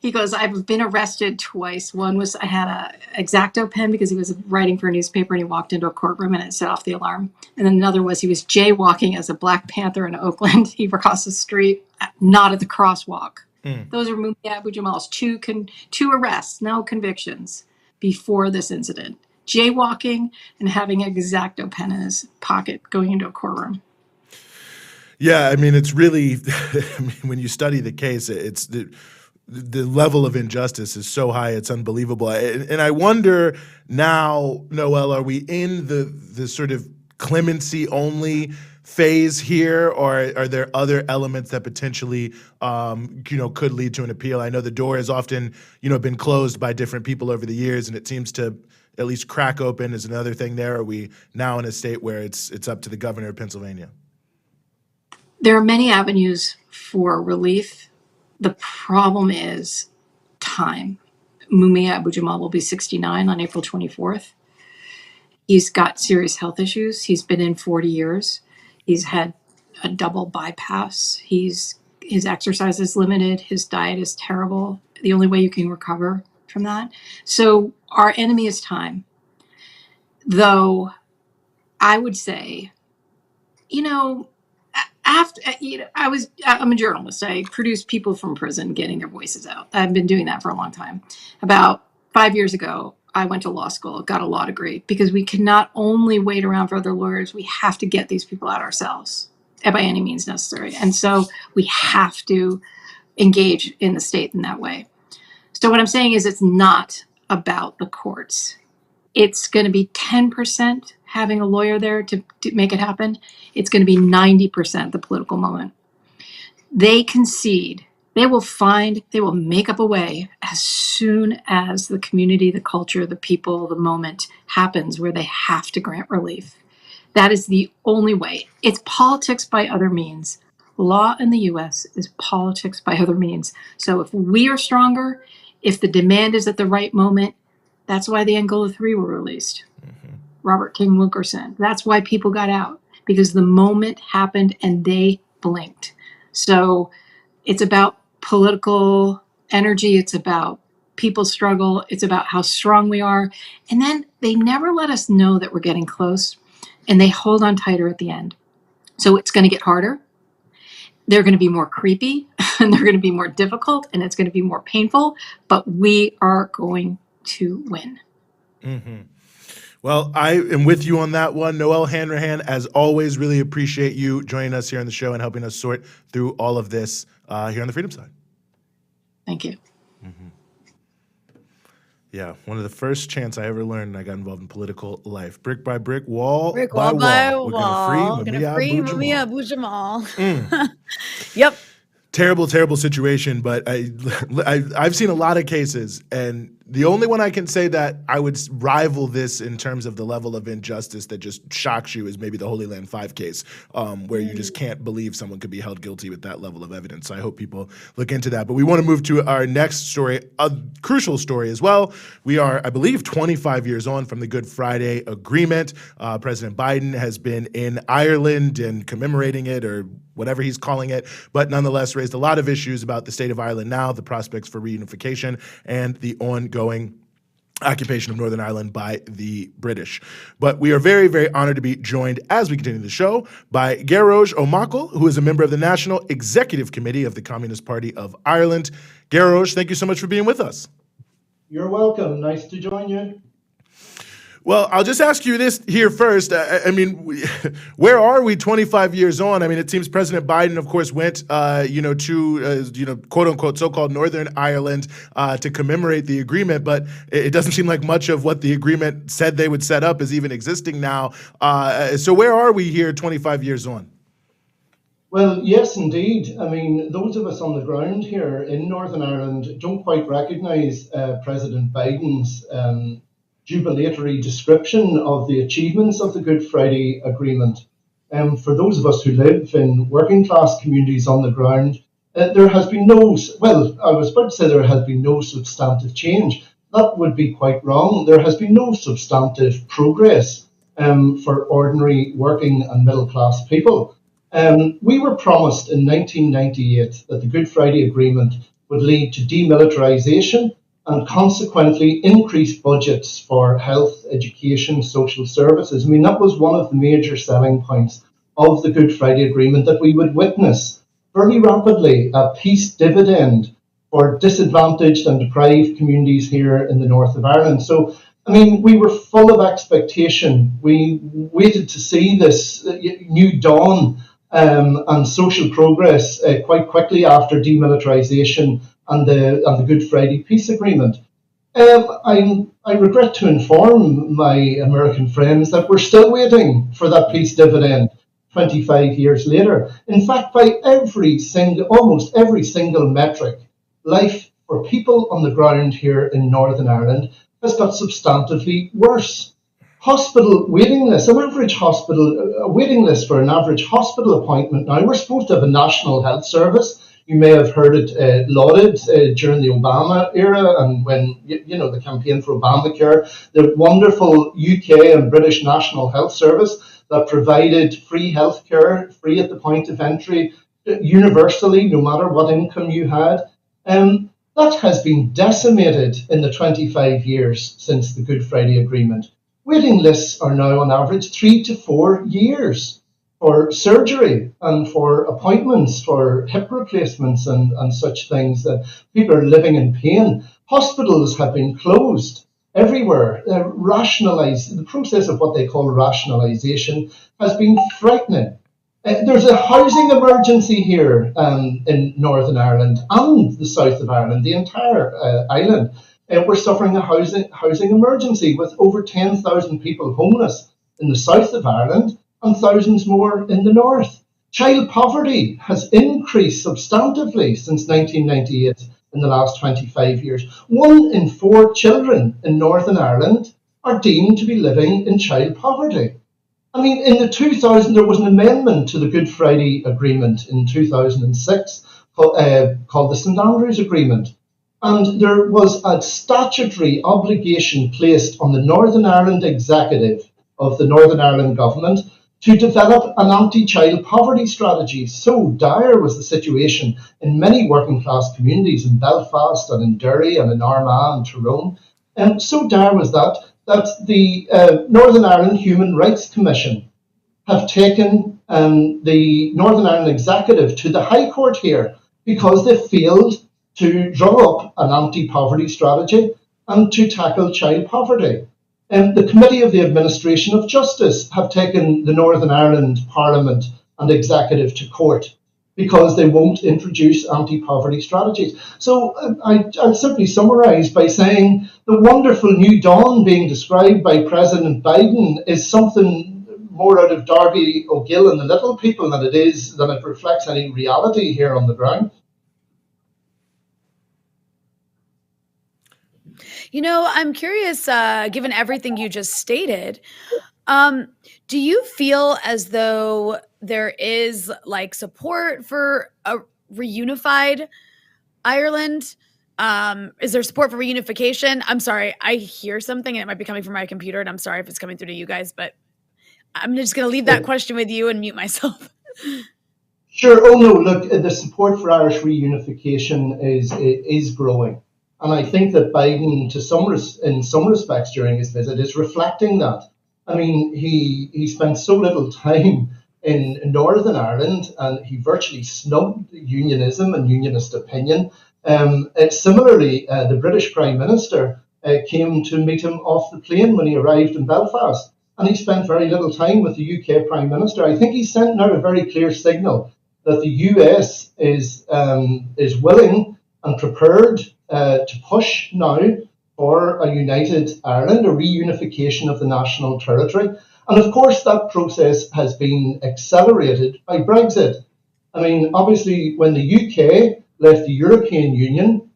He goes, "I've been arrested twice. One was I had a X-Acto pen because he was writing for a newspaper, and he walked into a courtroom and it set off the alarm. And then another was he was jaywalking as a Black Panther in Oakland. He crossed the street, not at the crosswalk." Those are Muma Abu-Jamal's two arrests, no convictions before this incident. Jaywalking and having an X-Acto pen in his pocket going into a courtroom. Yeah, I mean, it's really, when you study the case, it's the level of injustice is so high, it's unbelievable. And I wonder now, Noel, are we in the sort of clemency only phase here, or are there other elements that potentially could lead to an appeal? I know the door has often been closed by different people over the years, and it seems to at least crack open. Is another thing there? Are we now in a state where it's up to the governor of Pennsylvania? There are many avenues for relief. The problem is time. Muma Abu-Jamal will be 69 on April 24th. He's got serious health issues. He's been in 40 years. He's had a double bypass. His exercise is limited. His diet is terrible. The only way you can recover from that. So our enemy is time. Though I would say, I'm a journalist. I produce people from prison getting their voices out. I've been doing that for a long time. About 5 years ago, I went to law school, got a law degree, because we can not only wait around for other lawyers, we have to get these people out ourselves by any means necessary. And so we have to engage in the state in that way. So what I'm saying is, it's not about the courts. It's going to be 10% having a lawyer there to make it happen. It's going to be 90% the political moment. They concede. They will make up a way as soon as the community, the culture, the people, the moment happens where they have to grant relief. That is the only way. It's politics by other means. Law in the U.S. is politics by other means. So if we are stronger, if the demand is at the right moment, that's why the Angola 3 were released. Robert King Wilkerson. That's why people got out, because the moment happened and they blinked. So It's about political energy. It's about people struggle. It's about how strong we are. And then they never let us know that we're getting close, and they hold on tighter at the end. So it's going to get harder. They're going to be more creepy, and they're going to be more difficult, and it's going to be more painful, but we are going to win. Mm-hmm. Well, I am with you on that one. Noel Hanrahan, as always, really appreciate you joining us here on the show and helping us sort through all of this here on the Freedom Side. Thank you. Mm-hmm. Yeah, one of the first chants I ever learned, I got involved in political life. Brick by brick, wall by wall. We're going to free Muma Abu-Jamal. Yep. Terrible, terrible situation, but I've seen a lot of cases, and the only one I can say that I would rival this in terms of the level of injustice that just shocks you is maybe the Holy Land 5 case, where you just can't believe someone could be held guilty with that level of evidence. So I hope people look into that. But we want to move to our next story, a crucial story as well. We are, I believe, 25 years on from the Good Friday Agreement. President Biden has been in Ireland and commemorating it, or whatever he's calling it, but nonetheless raised a lot of issues about the state of Ireland now, the prospects for reunification, and the ongoing occupation of Northern Ireland by the British. But we are very, very honored to be joined as we continue the show by Gearóid Ó Macail, who is a member of the National Executive Committee of the Communist Party of Ireland. Gearóid, thank you so much for being with us. You're welcome. Nice to join you. Well, I'll just ask you this here first. I mean, where are we 25 years on? I mean, it seems President Biden, of course, went, to, quote unquote, so-called Northern Ireland to commemorate the agreement. But it doesn't seem like much of what the agreement said they would set up is even existing now. So where are we here 25 years on? Well, yes, indeed. I mean, those of us on the ground here in Northern Ireland don't quite recognize President Biden's jubilatory description of the achievements of the Good Friday Agreement. For those of us who live in working class communities on the ground, there has been I was about to say there has been no substantive change. That would be quite wrong. There has been no substantive progress for ordinary working and middle class people. We were promised in 1998 that the Good Friday Agreement would lead to demilitarization and consequently increased budgets for health, education, social services. I mean, that was one of the major selling points of the Good Friday Agreement, that we would witness very rapidly a peace dividend for disadvantaged and deprived communities here in the north of Ireland. So, I mean, we were full of expectation. We waited to see this new dawn and social progress quite quickly after demilitarization and the Good Friday Peace Agreement. I regret to inform my American friends that we're still waiting for that peace dividend 25 years later. In fact, by almost every single metric, life for people on the ground here in Northern Ireland has got substantively worse. Hospital waiting lists, a waiting list for an average hospital appointment. Now, we're supposed to have a national health service. You may have heard it lauded during the Obama era and when, the campaign for Obamacare, the wonderful UK and British National Health Service that provided free healthcare, free at the point of entry, universally, no matter what income you had. That has been decimated in the 25 years since the Good Friday Agreement. Waiting lists are now on average 3 to 4 years for surgery and for appointments for hip replacements and such things, that people are living in pain. Hospitals have been closed everywhere. The process of what they call rationalisation has been frightening. There's a housing emergency here in Northern Ireland and the south of Ireland, the entire island. We're suffering a housing emergency with over 10,000 people homeless in the south of Ireland and thousands more in the north. Child poverty has increased substantively since 1998 in the last 25 years. 1 in 4 children in Northern Ireland are deemed to be living in child poverty. I mean, in the 2000, there was an amendment to the Good Friday Agreement in 2006 called the St Andrews Agreement. And there was a statutory obligation placed on the Northern Ireland Executive of the Northern Ireland Government to develop an anti-child poverty strategy. So dire was the situation in many working class communities in Belfast and in Derry and in Armagh and Tyrone. And so dire was that the Northern Ireland Human Rights Commission have taken the Northern Ireland Executive to the High Court here because they failed to draw up an anti-poverty strategy and to tackle child poverty. The Committee of the Administration of Justice have taken the Northern Ireland Parliament and Executive to court because they won't introduce anti-poverty strategies. So I'll simply summarise by saying the wonderful new dawn being described by President Biden is something more out of Darby O'Gill and the little people than it reflects any reality here on the ground. You know, I'm curious, given everything you just stated, do you feel as though there is like support for a reunified Ireland? Is there support for reunification? I'm sorry, I hear something and it might be coming from my computer, and I'm sorry if it's coming through to you guys, but I'm just going to leave that question with you and mute myself. Sure. Oh no, look, the support for Irish reunification is growing. And I think that Biden, in some respects during his visit, is reflecting that. I mean, he spent so little time in Northern Ireland, and he virtually snubbed unionism and unionist opinion. Similarly, the British Prime Minister came to meet him off the plane when he arrived in Belfast, and he spent very little time with the UK Prime Minister. I think he sent out a very clear signal that the US is willing and prepared to push now for a united Ireland, a reunification of the national territory. And of course, that process has been accelerated by Brexit. I mean, obviously, when the UK left the European Union,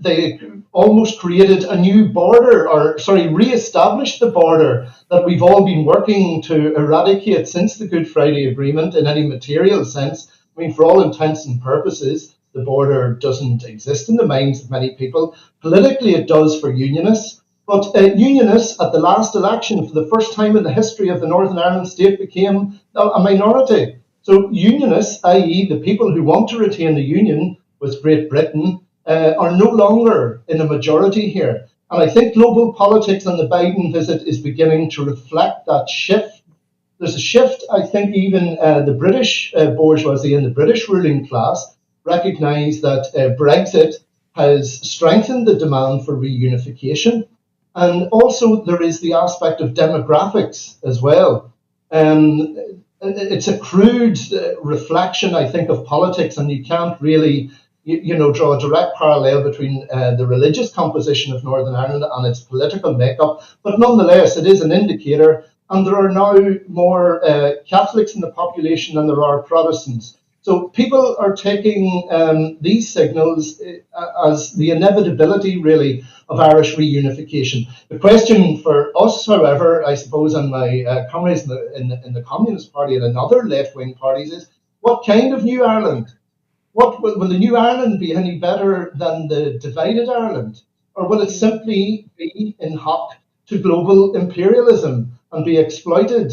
they almost created a new border, re-established the border that we've all been working to eradicate since the Good Friday Agreement in any material sense. I mean, for all intents and purposes, the border doesn't exist in the minds of many people. Politically, it does for unionists. But unionists at the last election, for the first time in the history of the Northern Ireland state, became a minority. So unionists, i.e. the people who want to retain the union with Great Britain, are no longer in a majority here. And I think global politics and the Biden visit is beginning to reflect that shift. There's a shift, I think even the British bourgeoisie and the British ruling class recognise that Brexit has strengthened the demand for reunification. And also there is the aspect of demographics as well. It's a crude reflection, I think, of politics, and you can't really draw a direct parallel between the religious composition of Northern Ireland and its political makeup. But nonetheless, it is an indicator, and there are now more Catholics in the population than there are Protestants. So people are taking these signals as the inevitability, really, of Irish reunification. The question for us, however, I suppose, and my comrades in the Communist Party and in other left-wing parties is, what kind of new Ireland? Will the new Ireland be any better than the divided Ireland? Or will it simply be in hock to global imperialism and be exploited,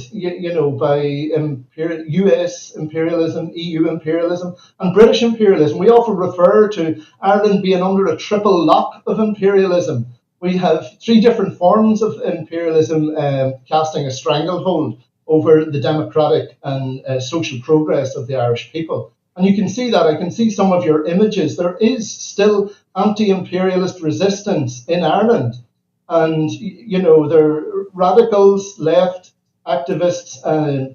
by US imperialism, EU imperialism, and British imperialism? We often refer to Ireland being under a triple lock of imperialism. We have three different forms of imperialism casting a stranglehold over the democratic and social progress of the Irish people. And you can see that. I can see some of your images. There is still anti-imperialist resistance in Ireland. And, there are radicals, left, activists,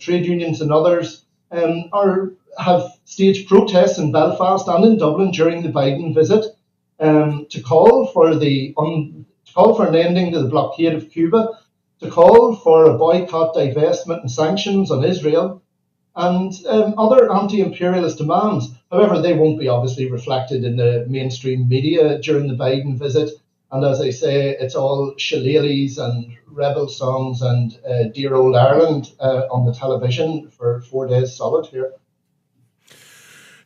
trade unions and others have staged protests in Belfast and in Dublin during the Biden visit to call for an ending to the blockade of Cuba, to call for a boycott, divestment and sanctions on Israel, and other anti-imperialist demands. However, they won't be obviously reflected in the mainstream media during the Biden visit. And as I say, it's all shillelaghs and rebel songs and Dear Old Ireland on the television for 4 days solid here.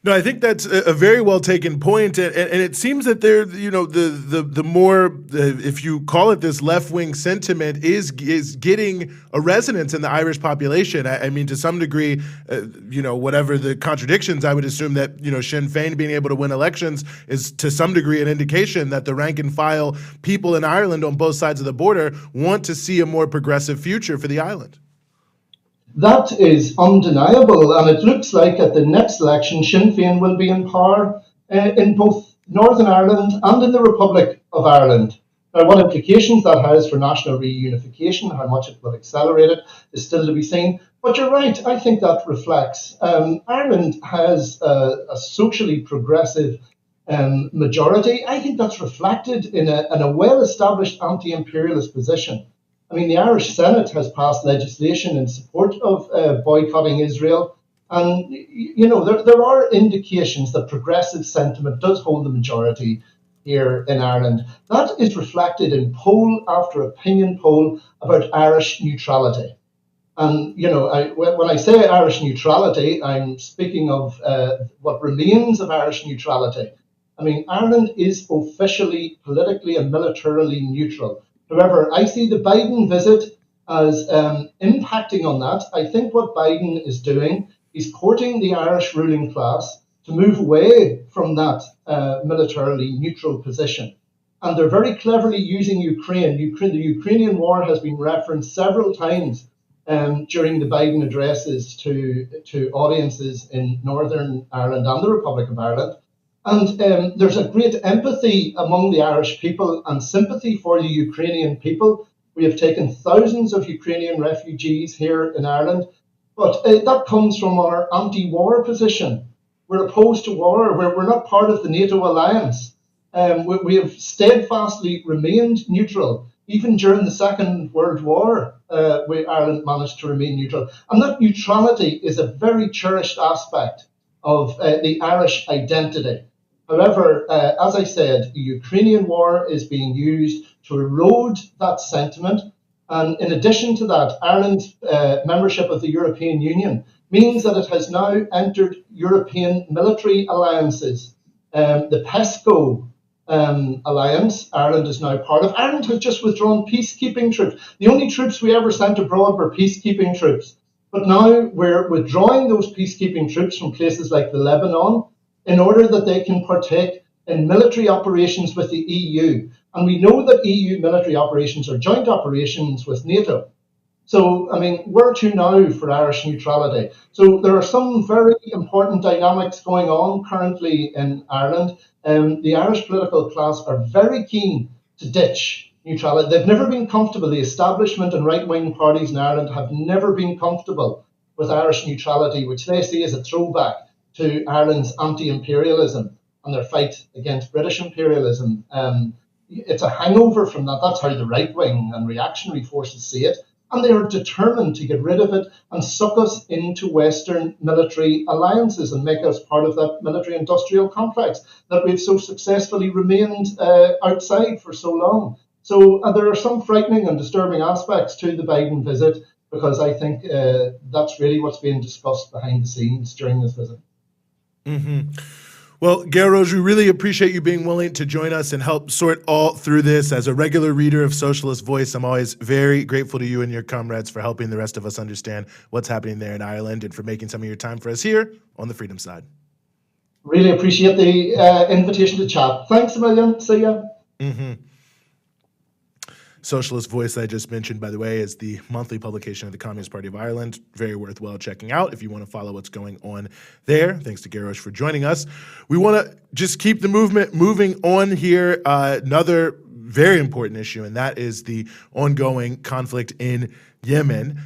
No, I think that's a very well taken point, and it seems that there, the more if you call it this left wing sentiment is getting a resonance in the Irish population. I mean, to some degree, whatever the contradictions, I would assume that Sinn Féin being able to win elections is to some degree an indication that the rank and file people in Ireland on both sides of the border want to see a more progressive future for the island. That is undeniable, and it looks like at the next election, Sinn Féin will be in power in both Northern Ireland and in the Republic of Ireland. Now, what implications that has for national reunification, how much it will accelerate it, is still to be seen. But you're right, I think that reflects. Ireland has a socially progressive majority. I think that's reflected in a well-established anti-imperialist position. I mean, the Irish Senate has passed legislation in support of boycotting Israel. And, there are indications that progressive sentiment does hold the majority here in Ireland. That is reflected in poll after opinion poll about Irish neutrality. And, when I say Irish neutrality, I'm speaking of what remains of Irish neutrality. I mean, Ireland is officially, politically and militarily neutral. However, I see the Biden visit as impacting on that. I think what Biden is doing is courting the Irish ruling class to move away from that militarily neutral position. And they're very cleverly using Ukraine. The Ukrainian war has been referenced several times during the Biden addresses to audiences in Northern Ireland and the Republic of Ireland. And there's a great empathy among the Irish people and sympathy for the Ukrainian people. We have taken thousands of Ukrainian refugees here in Ireland, but that comes from our anti-war position. We're opposed to war. We're not part of the NATO alliance. We have steadfastly remained neutral. Even during the Second World War, Ireland managed to remain neutral. And that neutrality is a very cherished aspect of the Irish identity. However, as I said, the Ukrainian war is being used to erode that sentiment. And in addition to that, Ireland's membership of the European Union means that it has now entered European military alliances. The PESCO alliance, Ireland is now part of. Ireland has just withdrawn peacekeeping troops. The only troops we ever sent abroad were peacekeeping troops. But now we're withdrawing those peacekeeping troops from places like the Lebanon, in order that they can partake in military operations with the EU. And we know that EU military operations are joint operations with NATO. So, I mean, where to now for Irish neutrality? So there are some very important dynamics going on currently in Ireland. The Irish political class are very keen to ditch neutrality. They've never been comfortable. The establishment and right-wing parties in Ireland have never been comfortable with Irish neutrality, which they see as a throwback to Ireland's anti-imperialism and their fight against British imperialism. It's a hangover from that. That's how the right-wing and reactionary forces see it. And they are determined to get rid of it and suck us into Western military alliances and make us part of that military-industrial complex that we've so successfully remained outside for so long. So there are some frightening and disturbing aspects to the Biden visit, because I think that's really what's being discussed behind the scenes during this visit. Mm-hmm. Well, Geroge, we really appreciate you being willing to join us and help sort all through this. As a regular reader of Socialist Voice, I'm always very grateful to you and your comrades for helping the rest of us understand what's happening there in Ireland and for making some of your time for us here on the Freedom Side. Really appreciate the invitation to chat. Thanks a million. See ya. Mm-hmm. Socialist Voice, I just mentioned, by the way, is the monthly publication of the Communist Party of Ireland. Very worthwhile checking out if you want to follow what's going on there. Thanks to Geroge for joining us. We want to just keep the movement moving on here. Another very important issue, and that is the ongoing conflict in Yemen,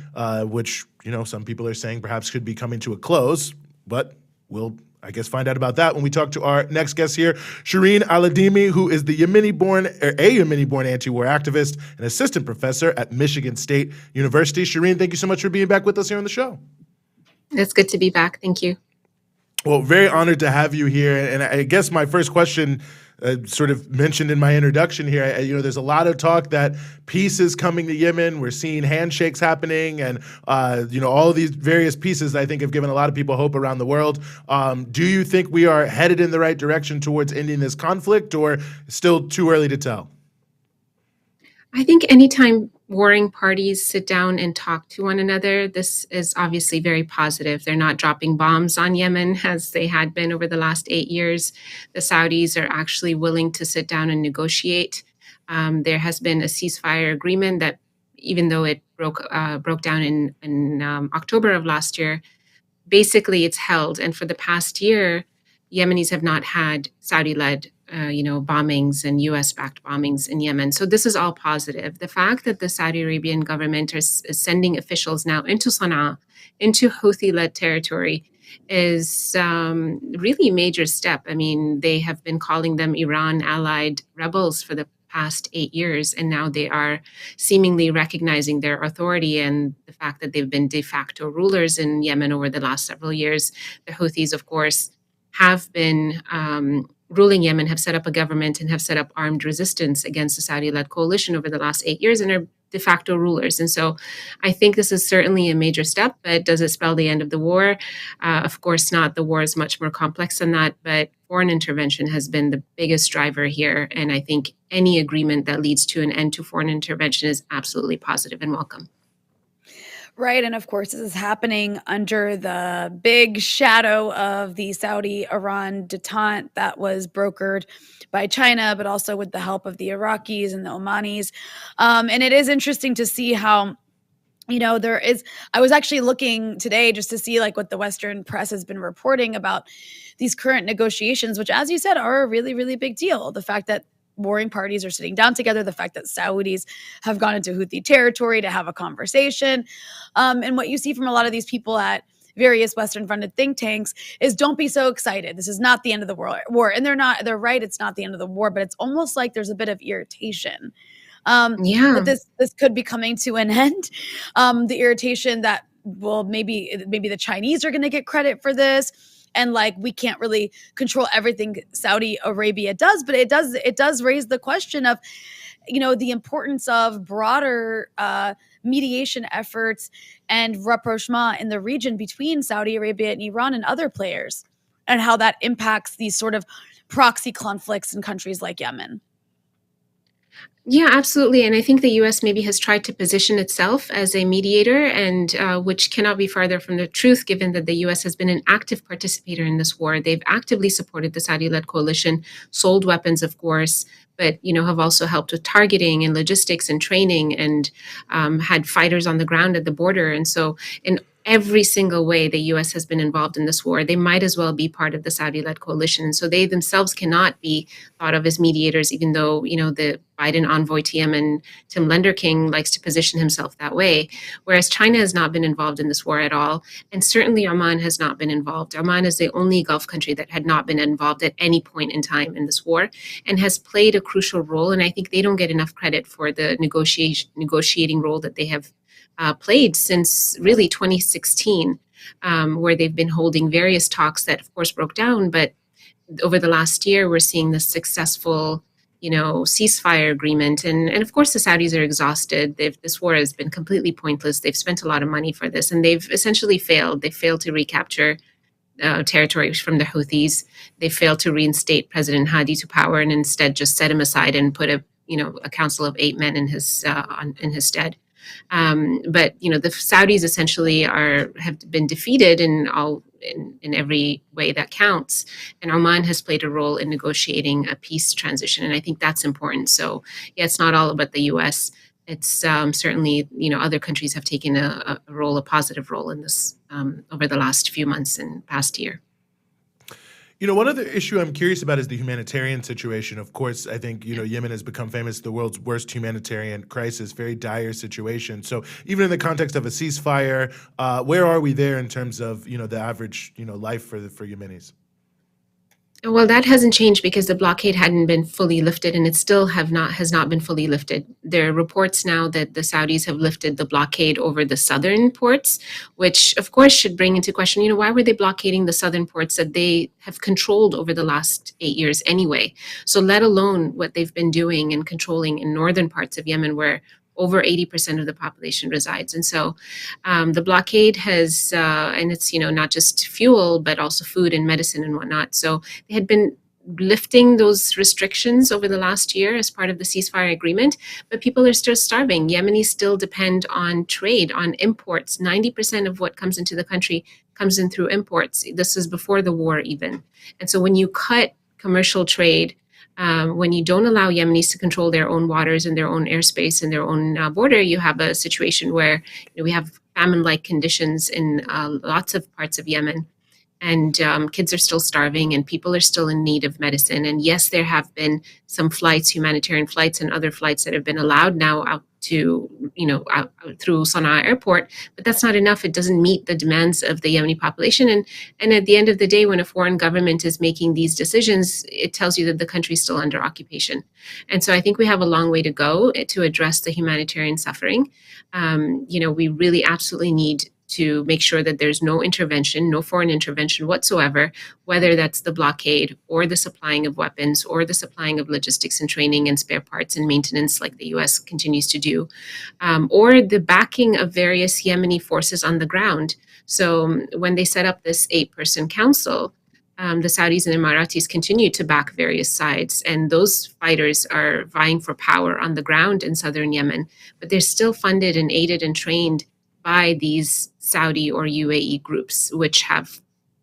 which, some people are saying perhaps could be coming to a close, but we'll I guess find out about that when we talk to our next guest here, Shireen Aladimi, who is a Yemeni-born anti-war activist and assistant professor at Michigan State University. Shireen, thank you so much for being back with us here on the show. It's good to be back. Thank you. Well, very honored to have you here. And I guess my first question sort of mentioned in my introduction here, there's a lot of talk that peace is coming to Yemen. We're seeing handshakes happening, and all of these various pieces I think have given a lot of people hope around the world. Do you think we are headed in the right direction towards ending this conflict, or still too early to tell? I think anytime warring parties sit down and talk to one another, this is obviously very positive. They're not dropping bombs on Yemen as they had been over the last 8 years. The Saudis are actually willing to sit down and negotiate. There has been a ceasefire agreement that, even though it broke down in October of last year, basically it's held. And for the past year, Yemenis have not had Saudi-led bombings and US-backed bombings in Yemen. So this is all positive. The fact that the Saudi Arabian government is sending officials now into Sana'a, into Houthi-led territory, is really a major step. I mean, they have been calling them Iran-allied rebels for the past 8 years, and now they are seemingly recognizing their authority and the fact that they've been de facto rulers in Yemen over the last several years. The Houthis, of course, have been ruling Yemen, have set up a government and have set up armed resistance against the Saudi-led coalition over the last 8 years and are de facto rulers. And so I think this is certainly a major step, but does it spell the end of the war? Of course not. The war is much more complex than that, but foreign intervention has been the biggest driver here. And I think any agreement that leads to an end to foreign intervention is absolutely positive and welcome. Right. And of course, this is happening under the big shadow of the Saudi-Iran detente that was brokered by China, but also with the help of the Iraqis and the Omanis. And it is interesting to see how, I was actually looking today just to see like what the Western press has been reporting about these current negotiations, which, as you said, are a really, really big deal. The fact that warring parties are sitting down together, the fact that Saudis have gone into Houthi territory to have a conversation. And what you see from a lot of these people at various Western-funded think tanks is, don't be so excited. This is not the end of the war. And they're right, it's not the end of the war, but it's almost like there's a bit of irritation that this could be coming to an end. The irritation that, well, maybe the Chinese are going to get credit for this. And like, we can't really control everything Saudi Arabia does, but it does raise the question of, the importance of broader mediation efforts and rapprochement in the region between Saudi Arabia and Iran and other players, and how that impacts these sort of proxy conflicts in countries like Yemen. Yeah, absolutely. And I think the U.S. maybe has tried to position itself as a mediator, and which cannot be farther from the truth, given that the U.S. has been an active participator in this war. They've actively supported the Saudi-led coalition, sold weapons, of course, but have also helped with targeting and logistics and training, and had fighters on the ground at the border. And so in every single way the U.S. has been involved in this war, they might as well be part of the Saudi-led coalition. And so they themselves cannot be thought of as mediators, even though, the Biden envoy to Yemen, Tim Lenderking, likes to position himself that way. Whereas China has not been involved in this war at all. And certainly Oman has not been involved. Oman is the only Gulf country that had not been involved at any point in time in this war, and has played a crucial role. And I think they don't get enough credit for the negotiating role that they have played since really 2016, where they've been holding various talks that, of course, broke down. But over the last year, we're seeing this successful, ceasefire agreement. And of course, the Saudis are exhausted. This war has been completely pointless. They've spent a lot of money for this, and they've essentially failed. They failed to recapture territory from the Houthis. They failed to reinstate President Hadi to power, and instead just set him aside and put a council of 8 men in his stead. But the Saudis essentially have been defeated in every way that counts, and Oman has played a role in negotiating a peace transition, and I think that's important. So yeah, it's not all about the U.S. It's certainly other countries have taken a positive role in this over the last few months and past year. One other issue I'm curious about is the humanitarian situation. Of course, I think, Yemen has become famous, the world's worst humanitarian crisis, very dire situation. So even in the context of a ceasefire, where are we there in terms of, the average, life for Yemenis? Well, that hasn't changed because the blockade hadn't been fully lifted, and it still has not been fully lifted. There are reports now that the Saudis have lifted the blockade over the southern ports, which of course should bring into question, why were they blockading the southern ports that they have controlled over the last 8 years anyway? So let alone what they've been doing and controlling in northern parts of Yemen, where over 80% of the population resides. And so the blockade has, and it's, not just fuel, but also food and medicine and whatnot. So they had been lifting those restrictions over the last year as part of the ceasefire agreement, but people are still starving. Yemenis still depend on trade, on imports. 90% of what comes into the country comes in through imports. This is before the war even. And so when you cut commercial trade, when you don't allow Yemenis to control their own waters and their own airspace and their own border, you have a situation where we have famine-like conditions in lots of parts of Yemen. And kids are still starving and people are still in need of medicine. And yes, there have been some flights, humanitarian flights and other flights that have been allowed now out to, out through Sana'a airport, but that's not enough. It doesn't meet the demands of the Yemeni population. And at the end of the day, when a foreign government is making these decisions, it tells you that the country is still under occupation. And so I think we have a long way to go to address the humanitarian suffering. We really absolutely need to make sure that there's no intervention, no foreign intervention whatsoever, whether that's the blockade or the supplying of weapons or the supplying of logistics and training and spare parts and maintenance like the US continues to do, or the backing of various Yemeni forces on the ground. So when they set up this 8-person council, the Saudis and Emiratis continue to back various sides, and those fighters are vying for power on the ground in southern Yemen, but they're still funded and aided and trained by these Saudi or UAE groups, which have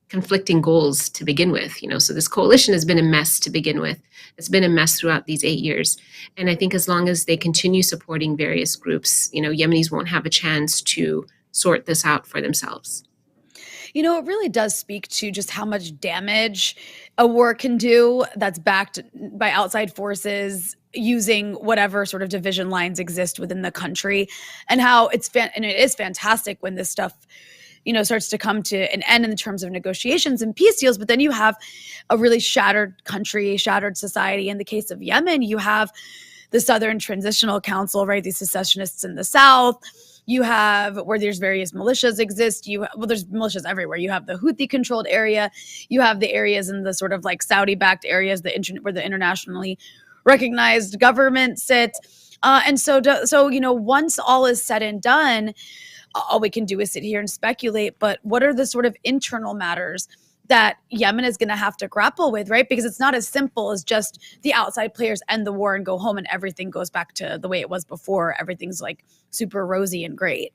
conflicting goals to begin with. So this coalition has been a mess to begin with. It's been a mess throughout these 8 years. And I think as long as they continue supporting various groups, Yemenis won't have a chance to sort this out for themselves. It really does speak to just how much damage a war can do that's backed by outside forces using whatever sort of division lines exist within the country, and how it is fantastic when this stuff, starts to come to an end in terms of negotiations and peace deals. But then you have a really shattered country, shattered society. In the case of Yemen, you have the Southern Transitional Council, right? These secessionists in the south. You have where there's various militias exist. There's militias everywhere. You have the Houthi-controlled area. You have the areas in the sort of like Saudi-backed areas, where the internationally recognized government sits. And so, once all is said and done, all we can do is sit here and speculate. But what are the sort of internal matters that Yemen is going to have to grapple with, right? Because it's not as simple as just the outside players end the war and go home and everything goes back to the way it was before. Everything's like super rosy and great.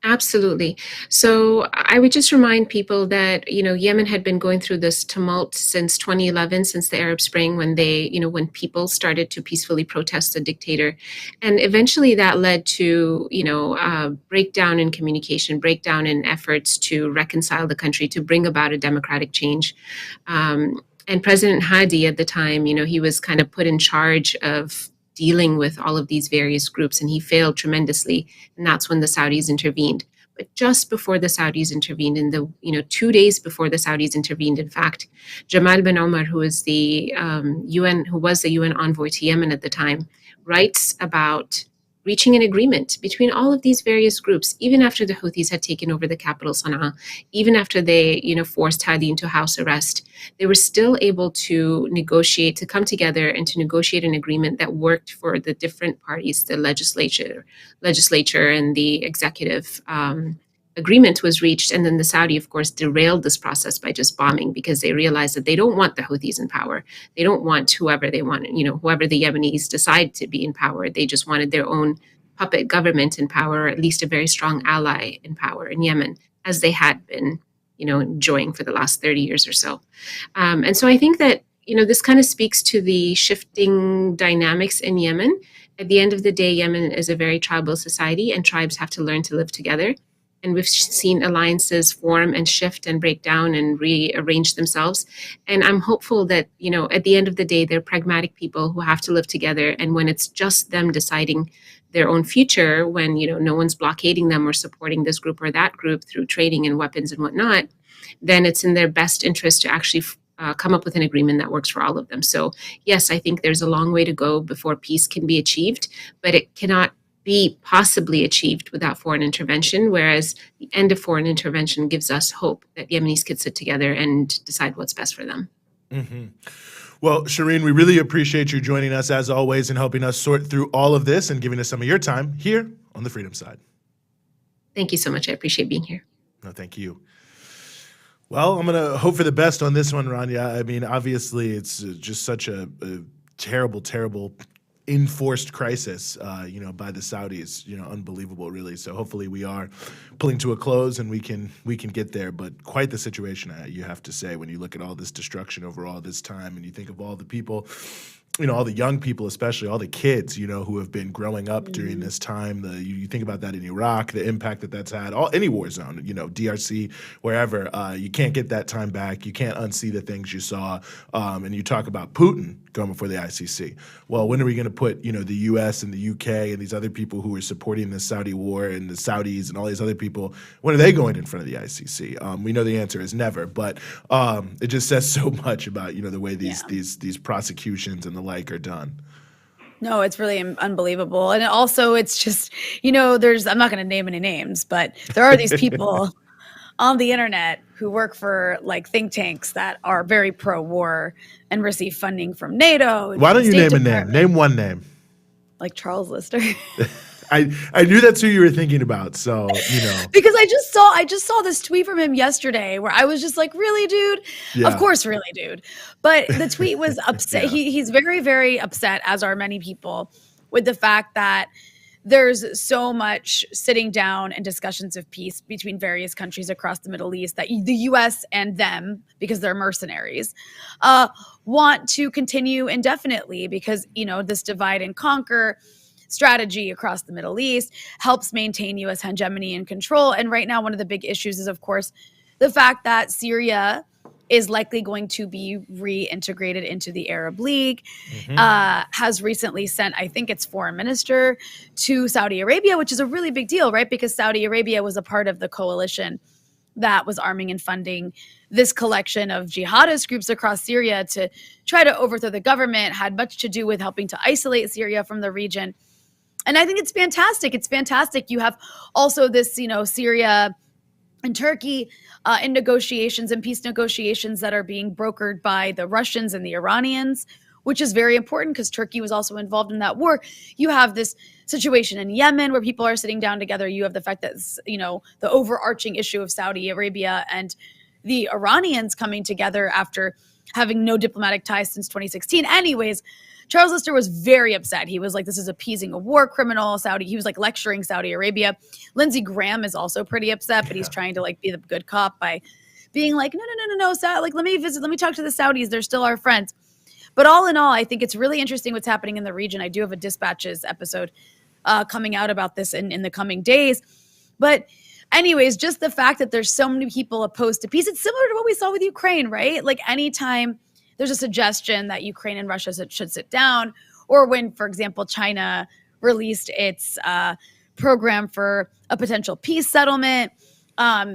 Absolutely. So I would just remind people that, Yemen had been going through this tumult since 2011, since the Arab Spring, when when people started to peacefully protest the dictator. And eventually that led to, breakdown in communication, breakdown in efforts to reconcile the country, to bring about a democratic change. And President Hadi at the time, he was kind of put in charge of dealing with all of these various groups, and he failed tremendously. And that's when the Saudis intervened. But just before the Saudis intervened, in the 2 days before the Saudis intervened, in fact, Jamal bin Omar, who was the UN envoy to Yemen at the time, writes about reaching an agreement between all of these various groups, even after the Houthis had taken over the capital, Sana'a, even after they, forced Hadi into house arrest. They were still able to negotiate, to come together and to negotiate an agreement that worked for the different parties, the legislature and the executive. Agreement was reached, and then the Saudi, of course, derailed this process by just bombing, because they realized that they don't want the Houthis in power. They don't want whoever they want, whoever the Yemenis decide to be in power. They just wanted their own puppet government in power, or at least a very strong ally in power in Yemen, as they had been, enjoying for the last 30 years or so. And so I think that, this kind of speaks to the shifting dynamics in Yemen. At the end of the day, Yemen is a very tribal society, and tribes have to learn to live together. And we've seen alliances form and shift and break down and rearrange themselves. And I'm hopeful that, at the end of the day, they're pragmatic people who have to live together. And when it's just them deciding their own future, when, no one's blockading them or supporting this group or that group through trading and weapons and whatnot, then it's in their best interest to actually come up with an agreement that works for all of them. So yes, I think there's a long way to go before peace can be achieved, but it cannot be possibly achieved without foreign intervention, whereas the end of foreign intervention gives us hope that Yemenis could sit together and decide what's best for them. Mm-hmm. Well, Shireen, we really appreciate you joining us as always and helping us sort through all of this and giving us some of your time here on the Freedom Side. Thank you so much. I appreciate being here. No, thank you. Well, I'm going to hope for the best on this one, Rania. I mean, obviously, it's just such a terrible, terrible enforced crisis, by the Saudis, unbelievable, really. So hopefully we are pulling to a close and we can get there. But quite the situation, you have to say, when you look at all this destruction over all this time and you think of all the people, all the young people, especially all the kids, who have been growing up during this time. You think about that in Iraq, the impact that that's had, any war zone, DRC, wherever. You can't get that time back. You can't unsee the things you saw. And you talk about Putin going before the ICC. Well, when are we going to put, the U.S. and the U.K. and these other people who are supporting the Saudi war and the Saudis and all these other people, when are they going in front of the ICC? We know the answer is never, but it just says so much about, the way these prosecutions and the like are done. No, it's really unbelievable. And also it's just, I'm not going to name any names, but there are these people on the internet who work for like think tanks that are very pro-war and receive funding from NATO. And why don't you name Department. a name? Name one name. Like Charles Lister. I knew that's who you were thinking about, so because I just saw this tweet from him yesterday where I was just like, really, dude? Yeah. Of course, really, dude. But the tweet was upset. Yeah. He's very, very upset, as are many people, with the fact that there's so much sitting down and discussions of peace between various countries across the Middle East that the U.S. and them, because they're mercenaries, want to continue indefinitely because, this divide and conquer strategy across the Middle East helps maintain U.S. hegemony and control. And right now, one of the big issues is, of course, the fact that Syria is likely going to be reintegrated into the Arab League, has recently sent, I think its foreign minister, to Saudi Arabia, which is a really big deal, right? Because Saudi Arabia was a part of the coalition that was arming and funding this collection of jihadist groups across Syria to try to overthrow the government, had much to do with helping to isolate Syria from the region. And I think it's fantastic. It's fantastic. You have also this, Syria and Turkey in negotiations and peace negotiations that are being brokered by the Russians and the Iranians, which is very important because Turkey was also involved in that war. You have this situation in Yemen where people are sitting down together. You have the fact that, the overarching issue of Saudi Arabia and the Iranians coming together after having no diplomatic ties since 2016. Anyways, Charles Lister was very upset. He was like, this is appeasing a war criminal. He was like lecturing Saudi Arabia. Lindsey Graham is also pretty upset, but he's trying to like be the good cop by being like, no. Like, let me talk to the Saudis. They're still our friends. But all in all, I think it's really interesting what's happening in the region. I do have a Dispatches episode coming out about this in the coming days. But anyways, just the fact that there's so many people opposed to peace, it's similar to what we saw with Ukraine, right? Like anytime there's a suggestion that Ukraine and Russia should sit down, or when, for example, China released its program for a potential peace settlement,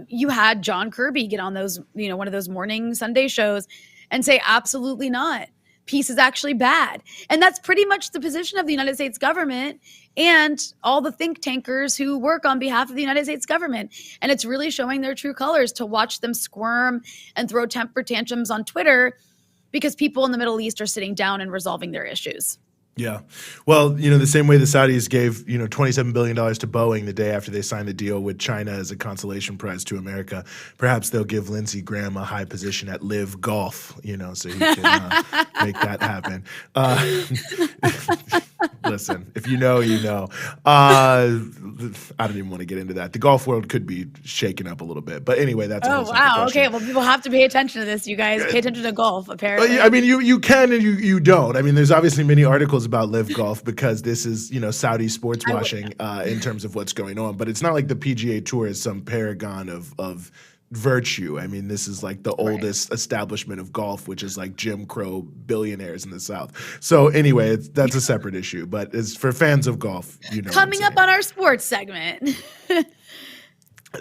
you had John Kirby get on those, one of those morning Sunday shows and say, absolutely not. Peace is actually bad. And that's pretty much the position of the United States government and all the think tankers who work on behalf of the United States government. And it's really showing their true colors to watch them squirm and throw temper tantrums on Twitter because people in the Middle East are sitting down and resolving their issues. Yeah. Well, the same way the Saudis gave, $27 billion to Boeing the day after they signed the deal with China as a consolation prize to America, perhaps they'll give Lindsey Graham a high position at Live Golf, so he can make that happen. Listen, if you know, you know. I don't even want to get into that. The golf world could be shaken up a little bit. But anyway, that's a whole separate question. Okay. Well, people have to pay attention to this, you guys. Pay attention to golf, apparently. But, I mean, you can and you don't. I mean, there's obviously many articles about Live Golf because this is, Saudi sports washing in terms of what's going on. But it's not like the PGA Tour is some paragon of virtue. I mean, this is like the oldest establishment of golf, which is like Jim Crow billionaires in the South. So anyway, that's a separate issue. But as for fans of golf, Coming up on our sports segment.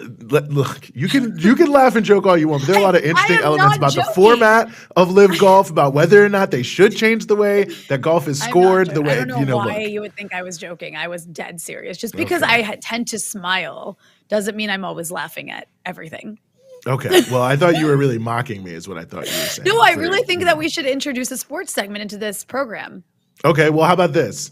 Look, you can laugh and joke all you want, but there are a lot of interesting am elements not about the joking. format of Live Golf, about whether or not they should change the way that golf is I'm not scored. The joking. I way don't know why look. you would think I was joking. I was dead serious. Just because Okay. I tend to smile doesn't mean I'm always laughing at everything. Okay. Well, I thought you were really mocking me, is what I thought you were saying. No, I really think that we should introduce a sports segment into this program, Okay. Well, how about this?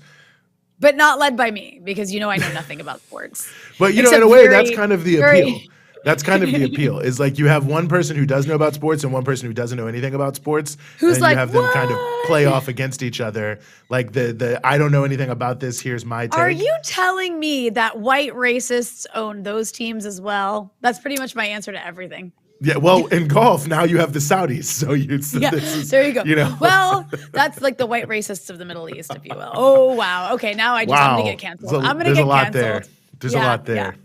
but not led by me because I know nothing about sports. But in Except a way, very, that's kind of the very- appeal. That's kind of the appeal. Is like you have one person who does know about sports and one person who doesn't know anything about sports, Who's and like, you have them kind of "What?" play off against each other. Like the I don't know anything about this. Here's my take. Are you telling me that white racists own those teams as well? That's pretty much my answer to everything. Yeah, well, in golf now you have the Saudis, so There you go. Well, that's like the white racists of the Middle East, if you will. Oh wow. Okay, now I'm gonna get canceled. I'm gonna there's get a lot canceled. there. There's a lot there.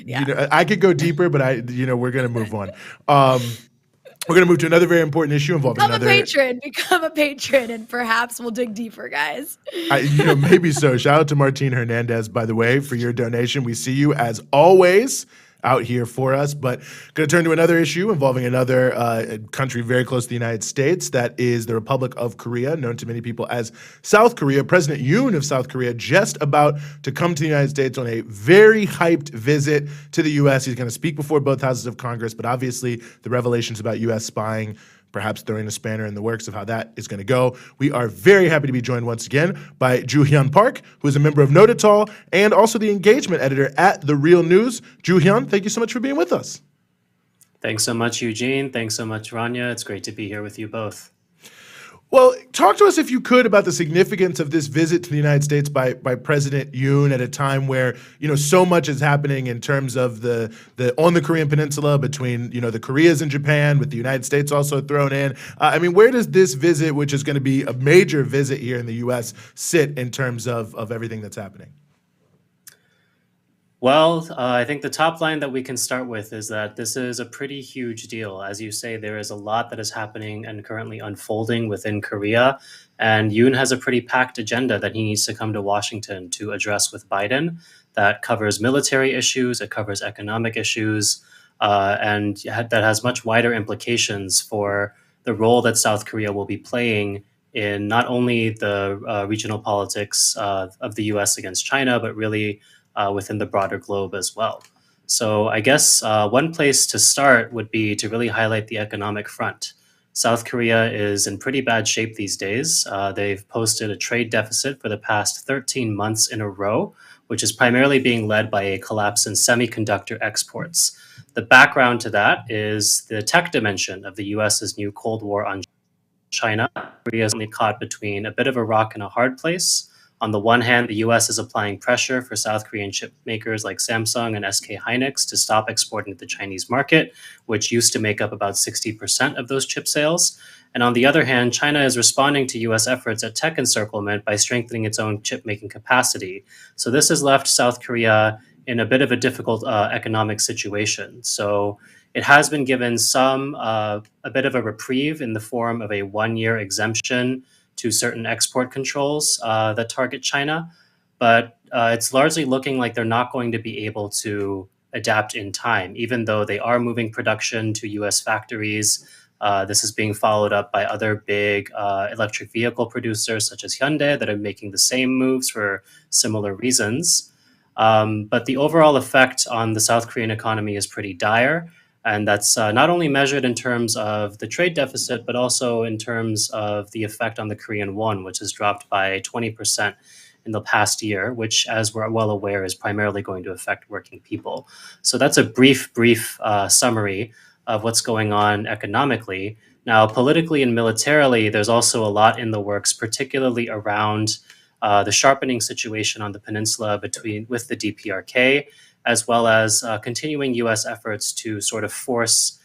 Yeah. I could go deeper, but we're gonna move on. We're gonna move to another very important issue involving Become a patron, and perhaps we'll dig deeper, guys. Maybe so. Shout out to Martine Hernandez, by the way, for your donation. We see you as always out here for us. But going to turn to another issue involving another country very close to the United States. That is the Republic of Korea, known to many people as South Korea. President Yoon of South Korea just about to come to the United States on a very hyped visit to the U.S. He's going to speak before both houses of Congress, but obviously the revelations about U.S. spying perhaps throwing a spanner in the works of how that is going to go. We are very happy to be joined once again by Joo-hyun Park, who is a member of Know It All and also the engagement editor at The Real News. Joo-hyun, thank you so much for being with us. Thanks so much, Eugene. Thanks so much, Rania. It's great to be here with you both. Well, talk to us, if you could, about the significance of this visit to the United States by President Yoon at a time where, so much is happening in terms of the on the Korean Peninsula between, the Koreas and Japan, with the United States also thrown in. Where does this visit, which is going to be a major visit here in the U.S., sit in terms of everything that's happening? Well, I think the top line that we can start with is that this is a pretty huge deal. As you say, there is a lot that is happening and currently unfolding within Korea. And Yoon has a pretty packed agenda that he needs to come to Washington to address with Biden that covers military issues, it covers economic issues, and that has much wider implications for the role that South Korea will be playing in not only the regional politics of the US against China, but really within the broader globe as well. So I guess one place to start would be to really highlight the economic front. South Korea is in pretty bad shape these days. They've posted a trade deficit for the past 13 months in a row, which is primarily being led by a collapse in semiconductor exports. The background to that is the tech dimension of the US's new Cold War on China. Korea is only caught between a bit of a rock and a hard place. On the one hand, the US is applying pressure for South Korean chip makers like Samsung and SK Hynix to stop exporting to the Chinese market, which used to make up about 60% of those chip sales. And on the other hand, China is responding to US efforts at tech encirclement by strengthening its own chip-making capacity. So this has left South Korea in a bit of a difficult economic situation. So it has been given a bit of a reprieve in the form of a 1-year exemption to certain export controls that target China. But it's largely looking like they're not going to be able to adapt in time, even though they are moving production to US factories. This is being followed up by other big electric vehicle producers such as Hyundai that are making the same moves for similar reasons. But the overall effect on the South Korean economy is pretty dire. And that's not only measured in terms of the trade deficit, but also in terms of the effect on the Korean won, which has dropped by 20% in the past year, which, as we're well aware, is primarily going to affect working people. So that's a brief summary of what's going on economically. Now, politically and militarily, there's also a lot in the works, particularly around the sharpening situation on the peninsula with the DPRK, as well as continuing U.S. efforts to sort of force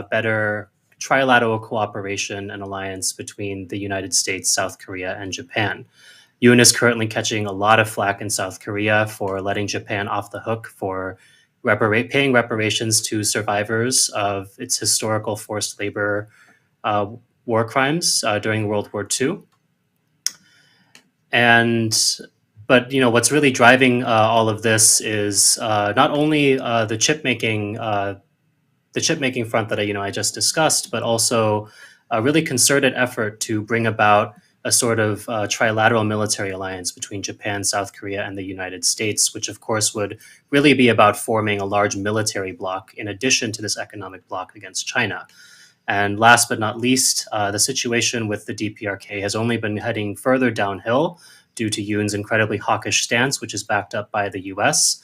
better trilateral cooperation and alliance between the United States, South Korea, and Japan. Yoon is currently catching a lot of flack in South Korea for letting Japan off the hook for paying reparations to survivors of its historical forced labor war crimes during World War II. And But what's really driving all of this is not only the chip making front that I just discussed, but also a really concerted effort to bring about a sort of trilateral military alliance between Japan, South Korea, and the United States, which of course would really be about forming a large military bloc in addition to this economic bloc against China. And last but not least, the situation with the DPRK has only been heading further downhill due to Yoon's incredibly hawkish stance, which is backed up by the US.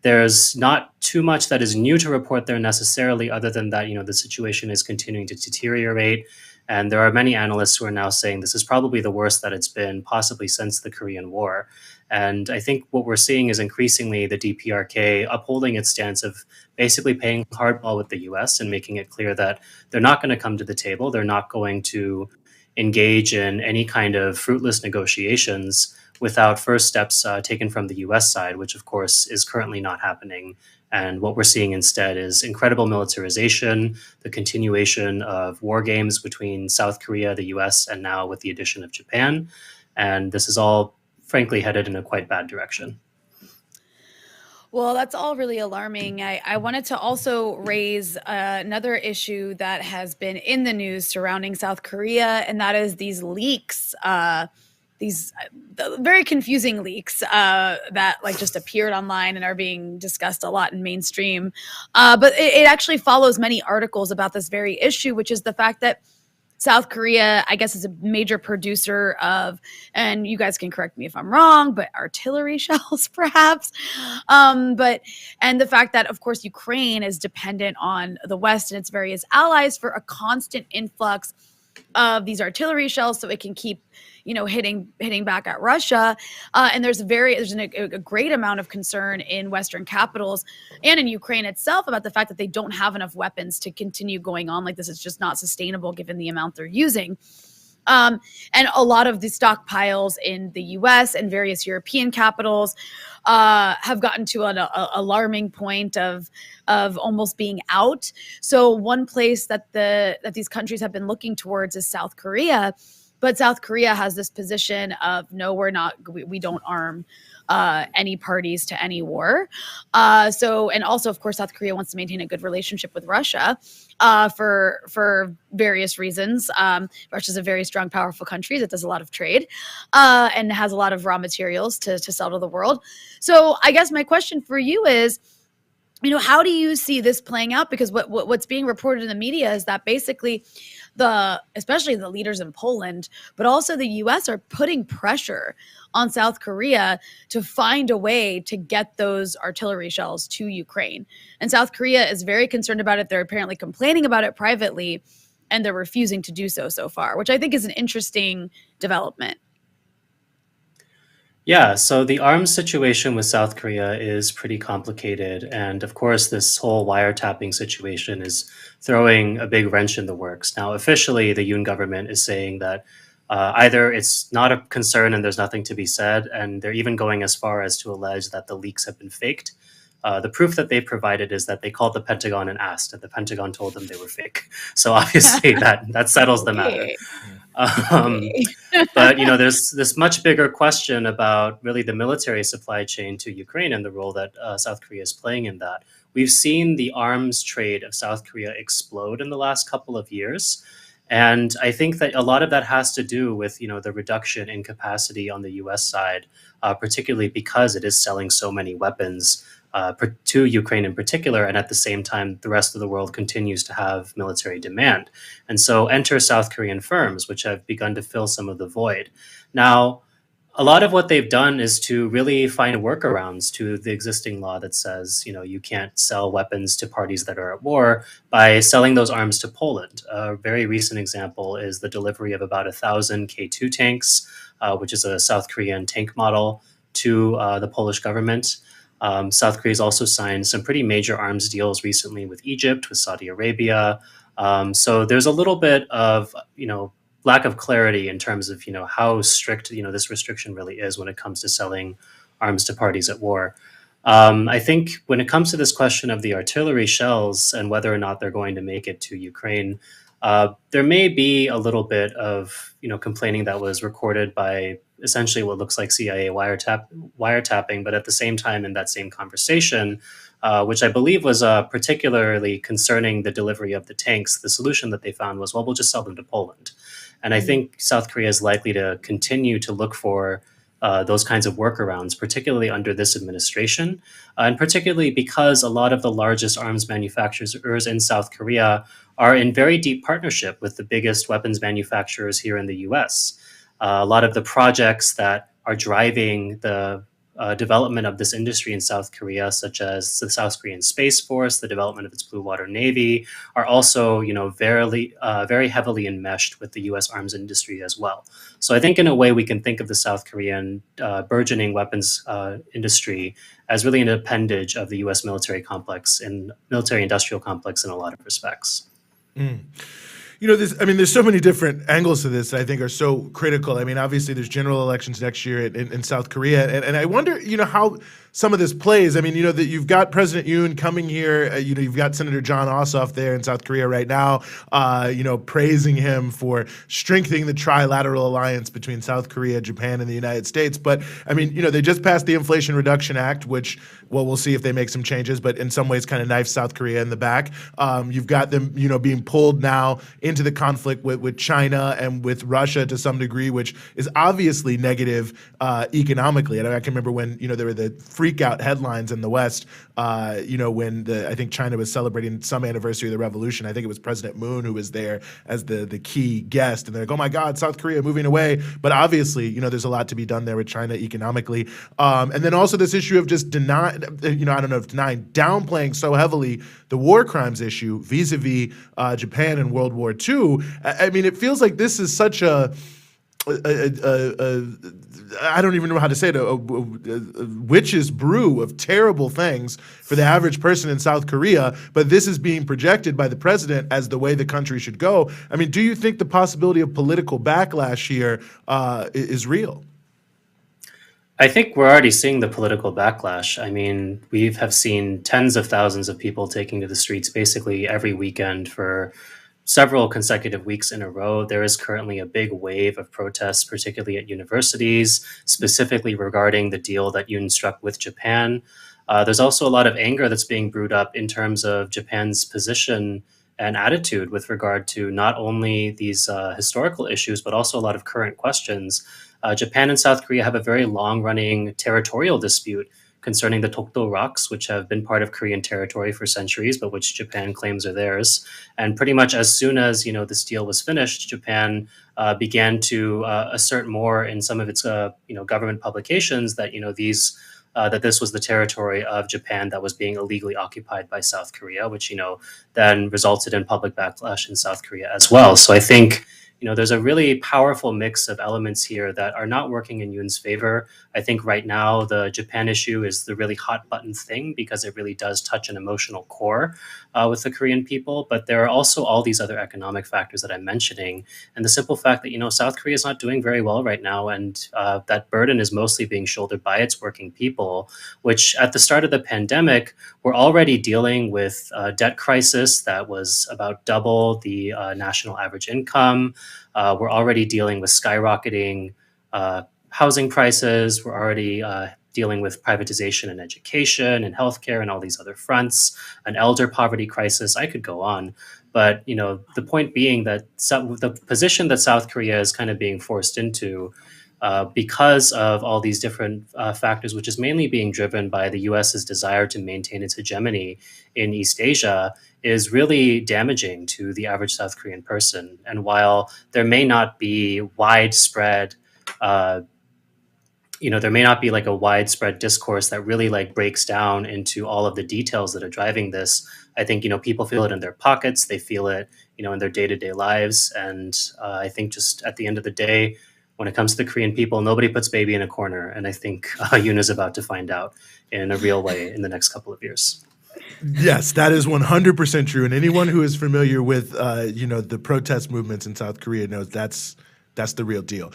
There's not too much that is new to report there necessarily, other than that, the situation is continuing to deteriorate. And there are many analysts who are now saying this is probably the worst that it's been possibly since the Korean War. And I think what we're seeing is increasingly the DPRK upholding its stance of basically playing hardball with the US and making it clear that they're not going to come to the table. They're not going to engage in any kind of fruitless negotiations without first steps taken from the US side, which of course is currently not happening. And what we're seeing instead is incredible militarization, the continuation of war games between South Korea, the US, and now with the addition of Japan. And this is all, frankly, headed in a quite bad direction. Well, that's all really alarming. I wanted to also raise another issue that has been in the news surrounding South Korea, and that is these leaks, these very confusing leaks that just appeared online and are being discussed a lot in mainstream. But it actually follows many articles about this very issue, which is the fact that South Korea, I guess, is a major producer of, and you guys can correct me if I'm wrong, but artillery shells, perhaps. And the fact that, of course, Ukraine is dependent on the West and its various allies for a constant influx of these artillery shells so it can keep hitting back at Russia. And there's a great amount of concern in Western capitals and in Ukraine itself about the fact that they don't have enough weapons to continue going on like this. It's just not sustainable given the amount they're using. And a lot of the stockpiles in the US and various European capitals have gotten to an alarming point of almost being out. So one place that these countries have been looking towards is South Korea. But South Korea has this position of, no, we don't arm any parties to any war. And also, of course, South Korea wants to maintain a good relationship with Russia for various reasons. Russia is a very strong, powerful country that does a lot of trade and has a lot of raw materials to sell to the world. So I guess my question for you is, how do you see this playing out? Because what's being reported in the media is that basically especially the leaders in Poland, but also the US are putting pressure on South Korea to find a way to get those artillery shells to Ukraine. And South Korea is very concerned about it. They're apparently complaining about it privately, and they're refusing to do so far, which I think is an interesting development. Yeah, so the arms situation with South Korea is pretty complicated. And of course, this whole wiretapping situation is throwing a big wrench in the works. Now, officially, the Yoon government is saying that either it's not a concern and there's nothing to be said, and they're even going as far as to allege that the leaks have been faked. The proof that they provided is that they called the Pentagon and asked, and the Pentagon told them they were fake. So obviously that settles the matter. But there's this much bigger question about really the military supply chain to Ukraine and the role that South Korea is playing in that. We've seen the arms trade of South Korea explode in the last couple of years. And I think that a lot of that has to do with, the reduction in capacity on the US side, particularly because it is selling so many weapons to Ukraine in particular, and at the same time, the rest of the world continues to have military demand. And so enter South Korean firms, which have begun to fill some of the void. Now, a lot of what they've done is to really find workarounds to the existing law that says, you can't sell weapons to parties that are at war by selling those arms to Poland. A very recent example is the delivery of about 1,000 K2 tanks, which is a South Korean tank model, to the Polish government. South Korea's also signed some pretty major arms deals recently with Egypt, with Saudi Arabia. So there's a little bit of, lack of clarity in terms of, how strict, this restriction really is when it comes to selling arms to parties at war. I think when it comes to this question of the artillery shells and whether or not they're going to make it to Ukraine, there may be a little bit of, complaining that was recorded by essentially what looks like CIA wiretapping, but at the same time in that same conversation, which I believe was particularly concerning the delivery of the tanks, the solution that they found was, well, we'll just sell them to Poland. And I think South Korea is likely to continue to look for those kinds of workarounds, particularly under this administration, and particularly because a lot of the largest arms manufacturers in South Korea are in very deep partnership with the biggest weapons manufacturers here in the US. A lot of the projects that are driving the development of this industry in South Korea, such as the South Korean Space Force, the development of its Blue Water Navy, are also, very heavily enmeshed with the U.S. arms industry as well. So I think in a way we can think of the South Korean burgeoning weapons industry as really an appendage of the U.S. military industrial complex in a lot of respects. Mm. There's so many different angles to this that I think are so critical. I mean, obviously, there's general elections next year in South Korea, and I wonder, how some of this plays. I mean, that you've got President Yoon coming here. You've got Senator John Ossoff there in South Korea right now, praising him for strengthening the trilateral alliance between South Korea, Japan, and the United States. But I mean, they just passed the Inflation Reduction Act, which, well, we'll see if they make some changes, but in some ways kind of knifes South Korea in the back. You've got them, being pulled now into the conflict with China and with Russia to some degree, which is obviously negative economically. And I can remember when, there were the freak out headlines in the West, when I think China was celebrating some anniversary of the revolution. I think it was President Moon who was there as the key guest. And they're like, oh my God, South Korea moving away. But obviously, there's a lot to be done there with China economically. And then also this issue of just downplaying so heavily the war crimes issue vis-a-vis Japan in World War II. I mean, it feels like this is such a I don't even know how to say it, a witch's brew of terrible things for the average person in South Korea, but this is being projected by the president as the way the country should go. I mean, do you think the possibility of political backlash here is real? I think we're already seeing the political backlash. I mean, we have seen tens of thousands of people taking to the streets basically every weekend for several consecutive weeks in a row. There is currently a big wave of protests, particularly at universities, specifically regarding the deal that Yoon struck with Japan. There's also a lot of anger that's being brewed up in terms of Japan's position and attitude with regard to not only these historical issues, but also a lot of current questions. Japan and South Korea have a very long-running territorial dispute concerning the Dokdo Rocks, which have been part of Korean territory for centuries, but which Japan claims are theirs. And pretty much as soon as this deal was finished, Japan began to assert more in some of its government publications that that this was the territory of Japan that was being illegally occupied by South Korea, which then resulted in public backlash in South Korea as well. So I think there's a really powerful mix of elements here that are not working in Yoon's favor. I think right now the Japan issue is the really hot button thing because it really does touch an emotional core with the Korean people. But there are also all these other economic factors that I'm mentioning. And the simple fact that, South Korea is not doing very well right now. And that burden is mostly being shouldered by its working people, which at the start of the pandemic, were already dealing with a debt crisis that was about double the national average income. We're already dealing with skyrocketing housing prices. We're already dealing with privatization in education and healthcare and all these other fronts, an elder poverty crisis. I could go on. But, the point being that the position that South Korea is kind of being forced into because of all these different factors, which is mainly being driven by the US's desire to maintain its hegemony in East Asia, is really damaging to the average South Korean person. And while there may not be widespread, there may not be like a widespread discourse that really like breaks down into all of the details that are driving this. I think, people feel it in their pockets. They feel it, in their day-to-day lives. And I think just at the end of the day, when it comes to the Korean people, nobody puts baby in a corner. And I think Yoon is about to find out in a real way in the next couple of years. Yes, that is 100% true. And anyone who is familiar with, the protest movements in South Korea knows that's the real deal.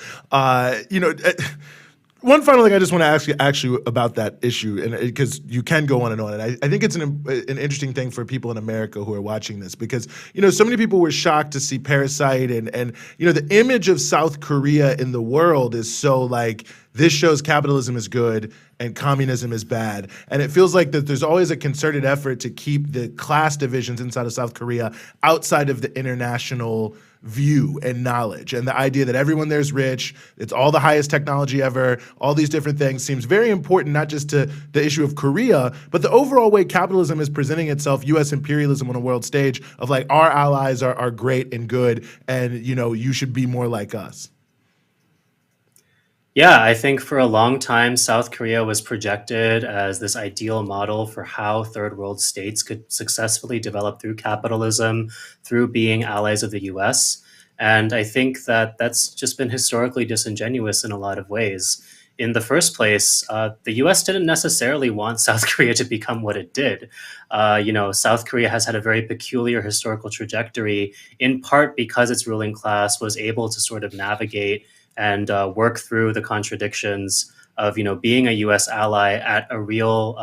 One final thing I just want to ask you actually about that issue, and because you can go on, and I think it's an interesting thing for people in America who are watching this, because so many people were shocked to see Parasite, and the image of South Korea in the world is so like, this shows capitalism is good and communism is bad, and it feels like that there's always a concerted effort to keep the class divisions inside of South Korea outside of the international view and knowledge, and the idea that everyone there's rich, it's all the highest technology ever, all these different things seems very important, not just to the issue of Korea, but the overall way capitalism is presenting itself, U.S. imperialism on a world stage, of like, our allies are great and good, and you should be more like us. Yeah, I think for a long time, South Korea was projected as this ideal model for how third world states could successfully develop through capitalism, through being allies of the US. And I think that that's just been historically disingenuous in a lot of ways. In the first place, the US didn't necessarily want South Korea to become what it did. South Korea has had a very peculiar historical trajectory, in part because its ruling class was able to sort of navigate and work through the contradictions of, being a U.S. ally at a real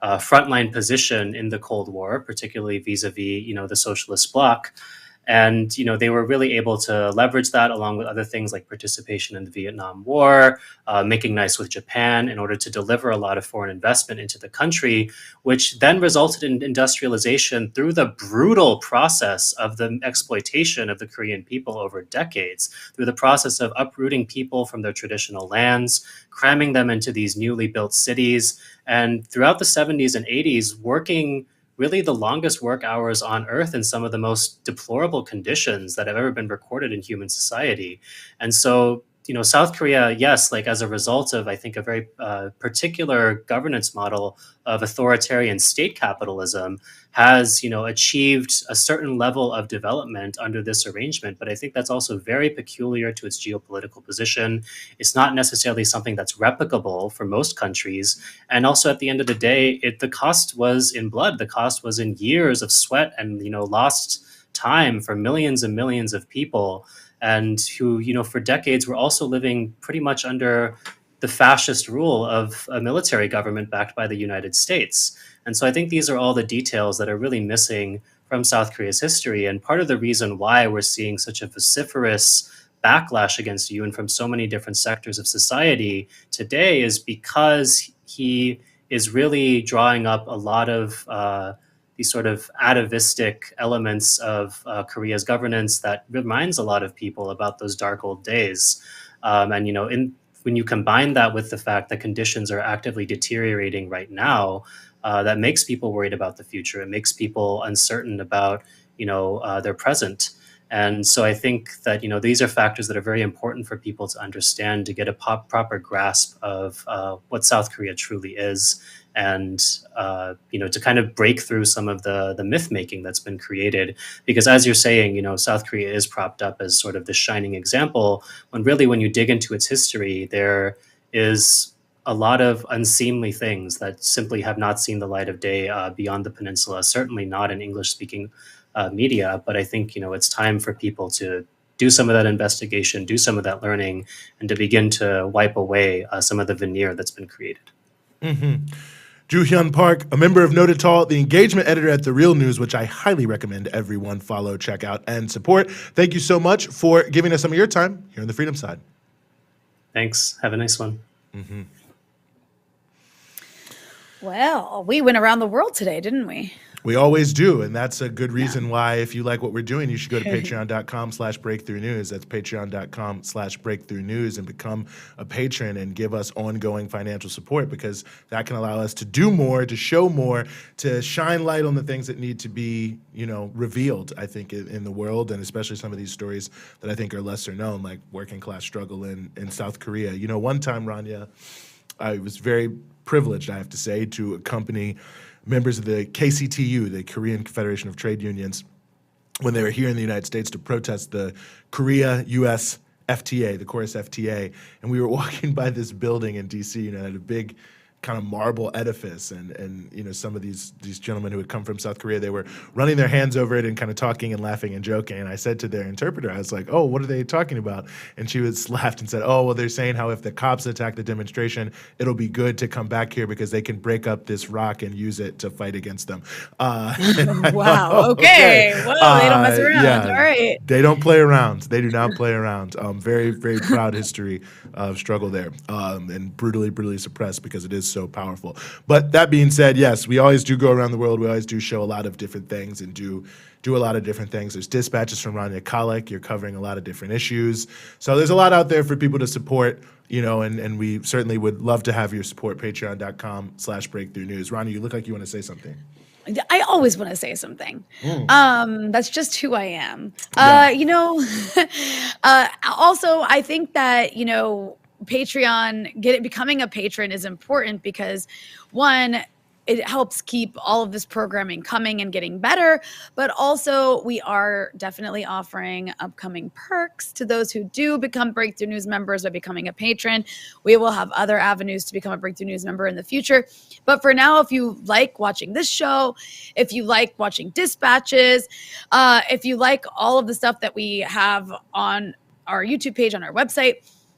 frontline position in the Cold War, particularly vis-a-vis, the socialist bloc. And, they were really able to leverage that along with other things like participation in the Vietnam War, making nice with Japan in order to deliver a lot of foreign investment into the country, which then resulted in industrialization through the brutal process of the exploitation of the Korean people over decades, through the process of uprooting people from their traditional lands, cramming them into these newly built cities, and throughout the 70s and 80s, working really the longest work hours on Earth in some of the most deplorable conditions that have ever been recorded in human society. And so, South Korea, yes, like as a result of, I think, a very particular governance model of authoritarian state capitalism, has, achieved a certain level of development under this arrangement. But I think that's also very peculiar to its geopolitical position. It's not necessarily something that's replicable for most countries. And also at the end of the day, the cost was in blood. The cost was in years of sweat and, lost time for millions and millions of people, and who, for decades were also living pretty much under the fascist rule of a military government backed by the United States. And so I think these are all the details that are really missing from South Korea's history. And part of the reason why we're seeing such a vociferous backlash against Yoon from so many different sectors of society today is because he is really drawing up a lot of these sort of atavistic elements of Korea's governance that reminds a lot of people about those dark old days. When you combine that with the fact that conditions are actively deteriorating right now, that makes people worried about the future. It makes people uncertain about, their present. And so I think that, these are factors that are very important for people to understand, to get a proper grasp of what South Korea truly is, and to kind of break through some of the myth making that's been created. Because as you're saying, South Korea is propped up as sort of the shining example, when really, when you dig into its history, there is a lot of unseemly things that simply have not seen the light of day beyond the peninsula, certainly not in English-speaking media. But I think, it's time for people to do some of that investigation, do some of that learning, and to begin to wipe away some of the veneer that's been created. Mm-hmm. Joo-hyun Park, a member of Noted Tall, the engagement editor at The Real News, which I highly recommend everyone follow, check out, and support. Thank you so much for giving us some of your time here on the Freedom Side. Thanks. Have a nice one. Mm-hmm. Well, we went around the world today, didn't we? We always do, and that's a good reason why, if you like what we're doing, you should go to patreon.com/breakthroughnews. That's patreon.com/breakthroughnews, and become a patron and give us ongoing financial support, because that can allow us to do more, to show more, to shine light on the things that need to be, revealed, I think, in the world, and especially some of these stories that I think are lesser known, like working class struggle in South Korea. One time, Rania, I was very privileged, I have to say, to accompany members of the KCTU, the Korean Confederation of Trade Unions, when they were here in the United States to protest the Korea-U.S. FTA, the Chorus FTA. And we were walking by this building in D.C., had a big kind of marble edifice, and you know, some of these gentlemen who had come from South Korea, they were running their hands over it and kind of talking and laughing and joking. And I said to their interpreter, I was like, "Oh, what are they talking about?" And she was laughed and said, "Oh, well, they're saying how if the cops attack the demonstration, it'll be good to come back here because they can break up this rock and use it to fight against them." Wow. Okay. Well, they don't mess around. Yeah, All right. they don't play around. They do not play around. Very, very proud history of struggle there, and brutally suppressed because it is so powerful. But that being said, yes, we always do go around the world. We always do show a lot of different things and do a lot of different things. There's dispatches from Rania Khalek. You're covering a lot of different issues. So there's a lot out there for people to support, you know, and we certainly would love to have your support. Patreon.com/breakthroughnews. Rania, you look like you want to say something. I always want to say something. That's just who I am. You know, also, I think that, you know, becoming a patron is important because, one, it helps keep all of this programming coming and getting better, but also we are definitely offering upcoming perks to those who do become Breakthrough News members by becoming a patron. We will have other avenues to become a Breakthrough News member in the future. But for now, if you like watching this show, if you like watching dispatches, if you like all of the stuff that we have on our YouTube page, on our website,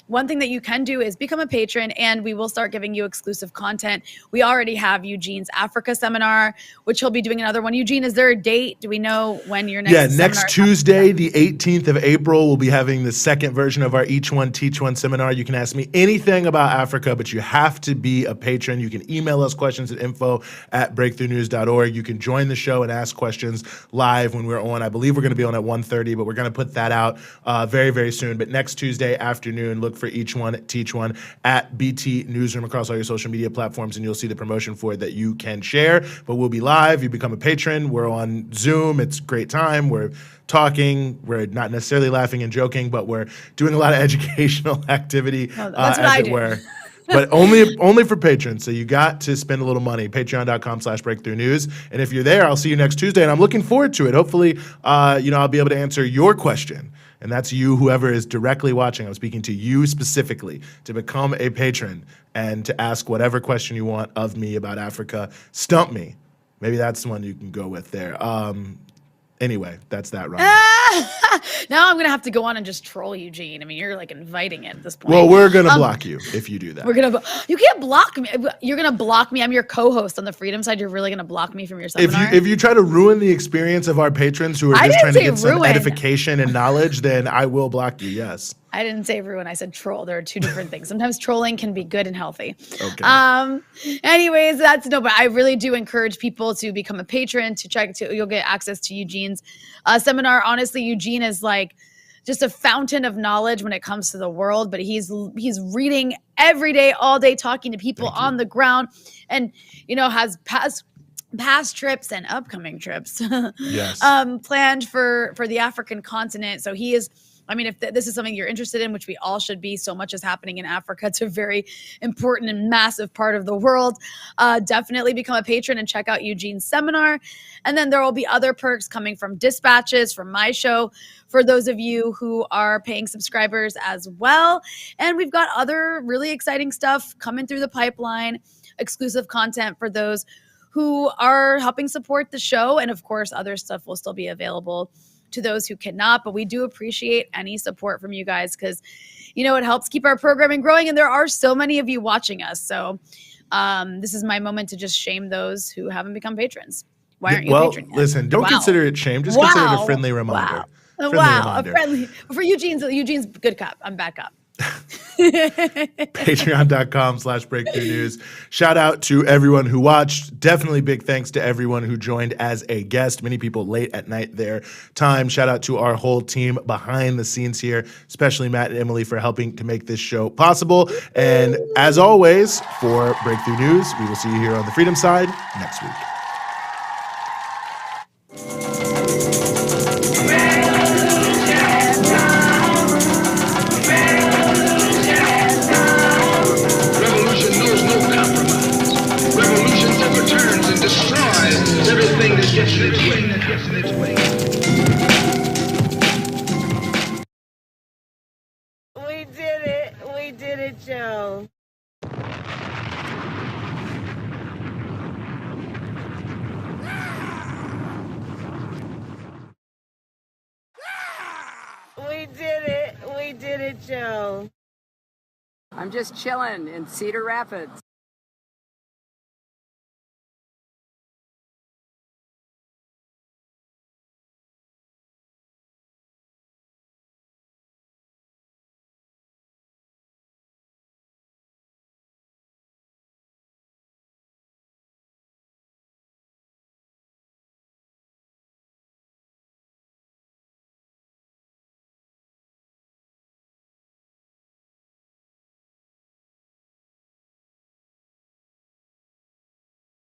one thing that you can do is become a patron, and we will start giving you exclusive content. We already have Eugene's Africa seminar, which he'll be doing another one. Eugene, is there a date? Do we know when your next seminar next Tuesday, the 18th of April, we'll be having the second version of our Each One Teach One seminar. You can ask me anything about Africa, but you have to be a patron. You can email us questions at info@breakthroughnews.org. You can join the show and ask questions live when we're on. I believe we're going to be on at 1:30, but we're going to put that out very, very soon. But next Tuesday afternoon, look for Each One Teach One at BT Newsroom across all your social media platforms, and you'll see the promotion for it that you can share. But we'll be live. You become a patron. We're on Zoom. It's a great time. We're talking. We're not necessarily laughing and joking, but we're doing a lot of educational activity, that's what I do. were. But only for patrons. So you got to spend a little money. Patreon.com/breakthroughnews. And if you're there, I'll see you next Tuesday. And I'm looking forward to it. Hopefully, you know, I'll be able to answer your question. And that's you, whoever is directly watching. I'm speaking to you specifically to become a patron and to ask whatever question you want of me about Africa. Stump me. Maybe that's the one you can go with there. Anyway, that's that, Ryan. Now I'm going to have to go on and just troll Eugene. I mean, you're like inviting it at this point. Well, we're going to block you if you do that. You can't block me. You're going to block me. I'm your co-host on the Freedom Side. You're really going to block me from your seminar? If you try to ruin the experience of our patrons who are just trying to get some edification and knowledge, then I will block you, yes. I didn't say ruin. I said troll. There are two different things. Sometimes trolling can be good and healthy. Okay. Anyways, but I really do encourage people to become a patron, you'll get access to Eugene's seminar. Honestly, Eugene is like just a fountain of knowledge when it comes to the world, but he's reading every day, all day, talking to people on the ground, and, you know, has past trips and upcoming trips yes. Planned for the African continent. So he is, I mean, if this is something you're interested in, which we all should be, so much is happening in Africa. It's a very important and massive part of the world. Definitely become a patron and check out Eugene's seminar. And then there will be other perks coming from dispatches, from my show, for those of you who are paying subscribers as well. And we've got other really exciting stuff coming through the pipeline, exclusive content for those who are helping support the show. And of course, other stuff will still be available to those who cannot, but we do appreciate any support from you guys because, you know, it helps keep our programming growing, and there are so many of you watching us. So this is my moment to just shame those who haven't become patrons. Why aren't you a patron yet? Listen, don't consider it shame. Just consider it a friendly reminder. For Eugene's good cop. I'm back up. Patreon.com/breakthroughnews. Shout out to everyone who watched. Definitely big thanks to everyone who joined as a guest. Many people late at night their time. Shout out to our whole team behind the scenes here, especially Matt and Emily for helping to make this show possible. And as always, for Breakthrough News, we will see you here on the Freedom Side next week. We did it, Joe. it, Joe? I'm just chilling in Cedar Rapids.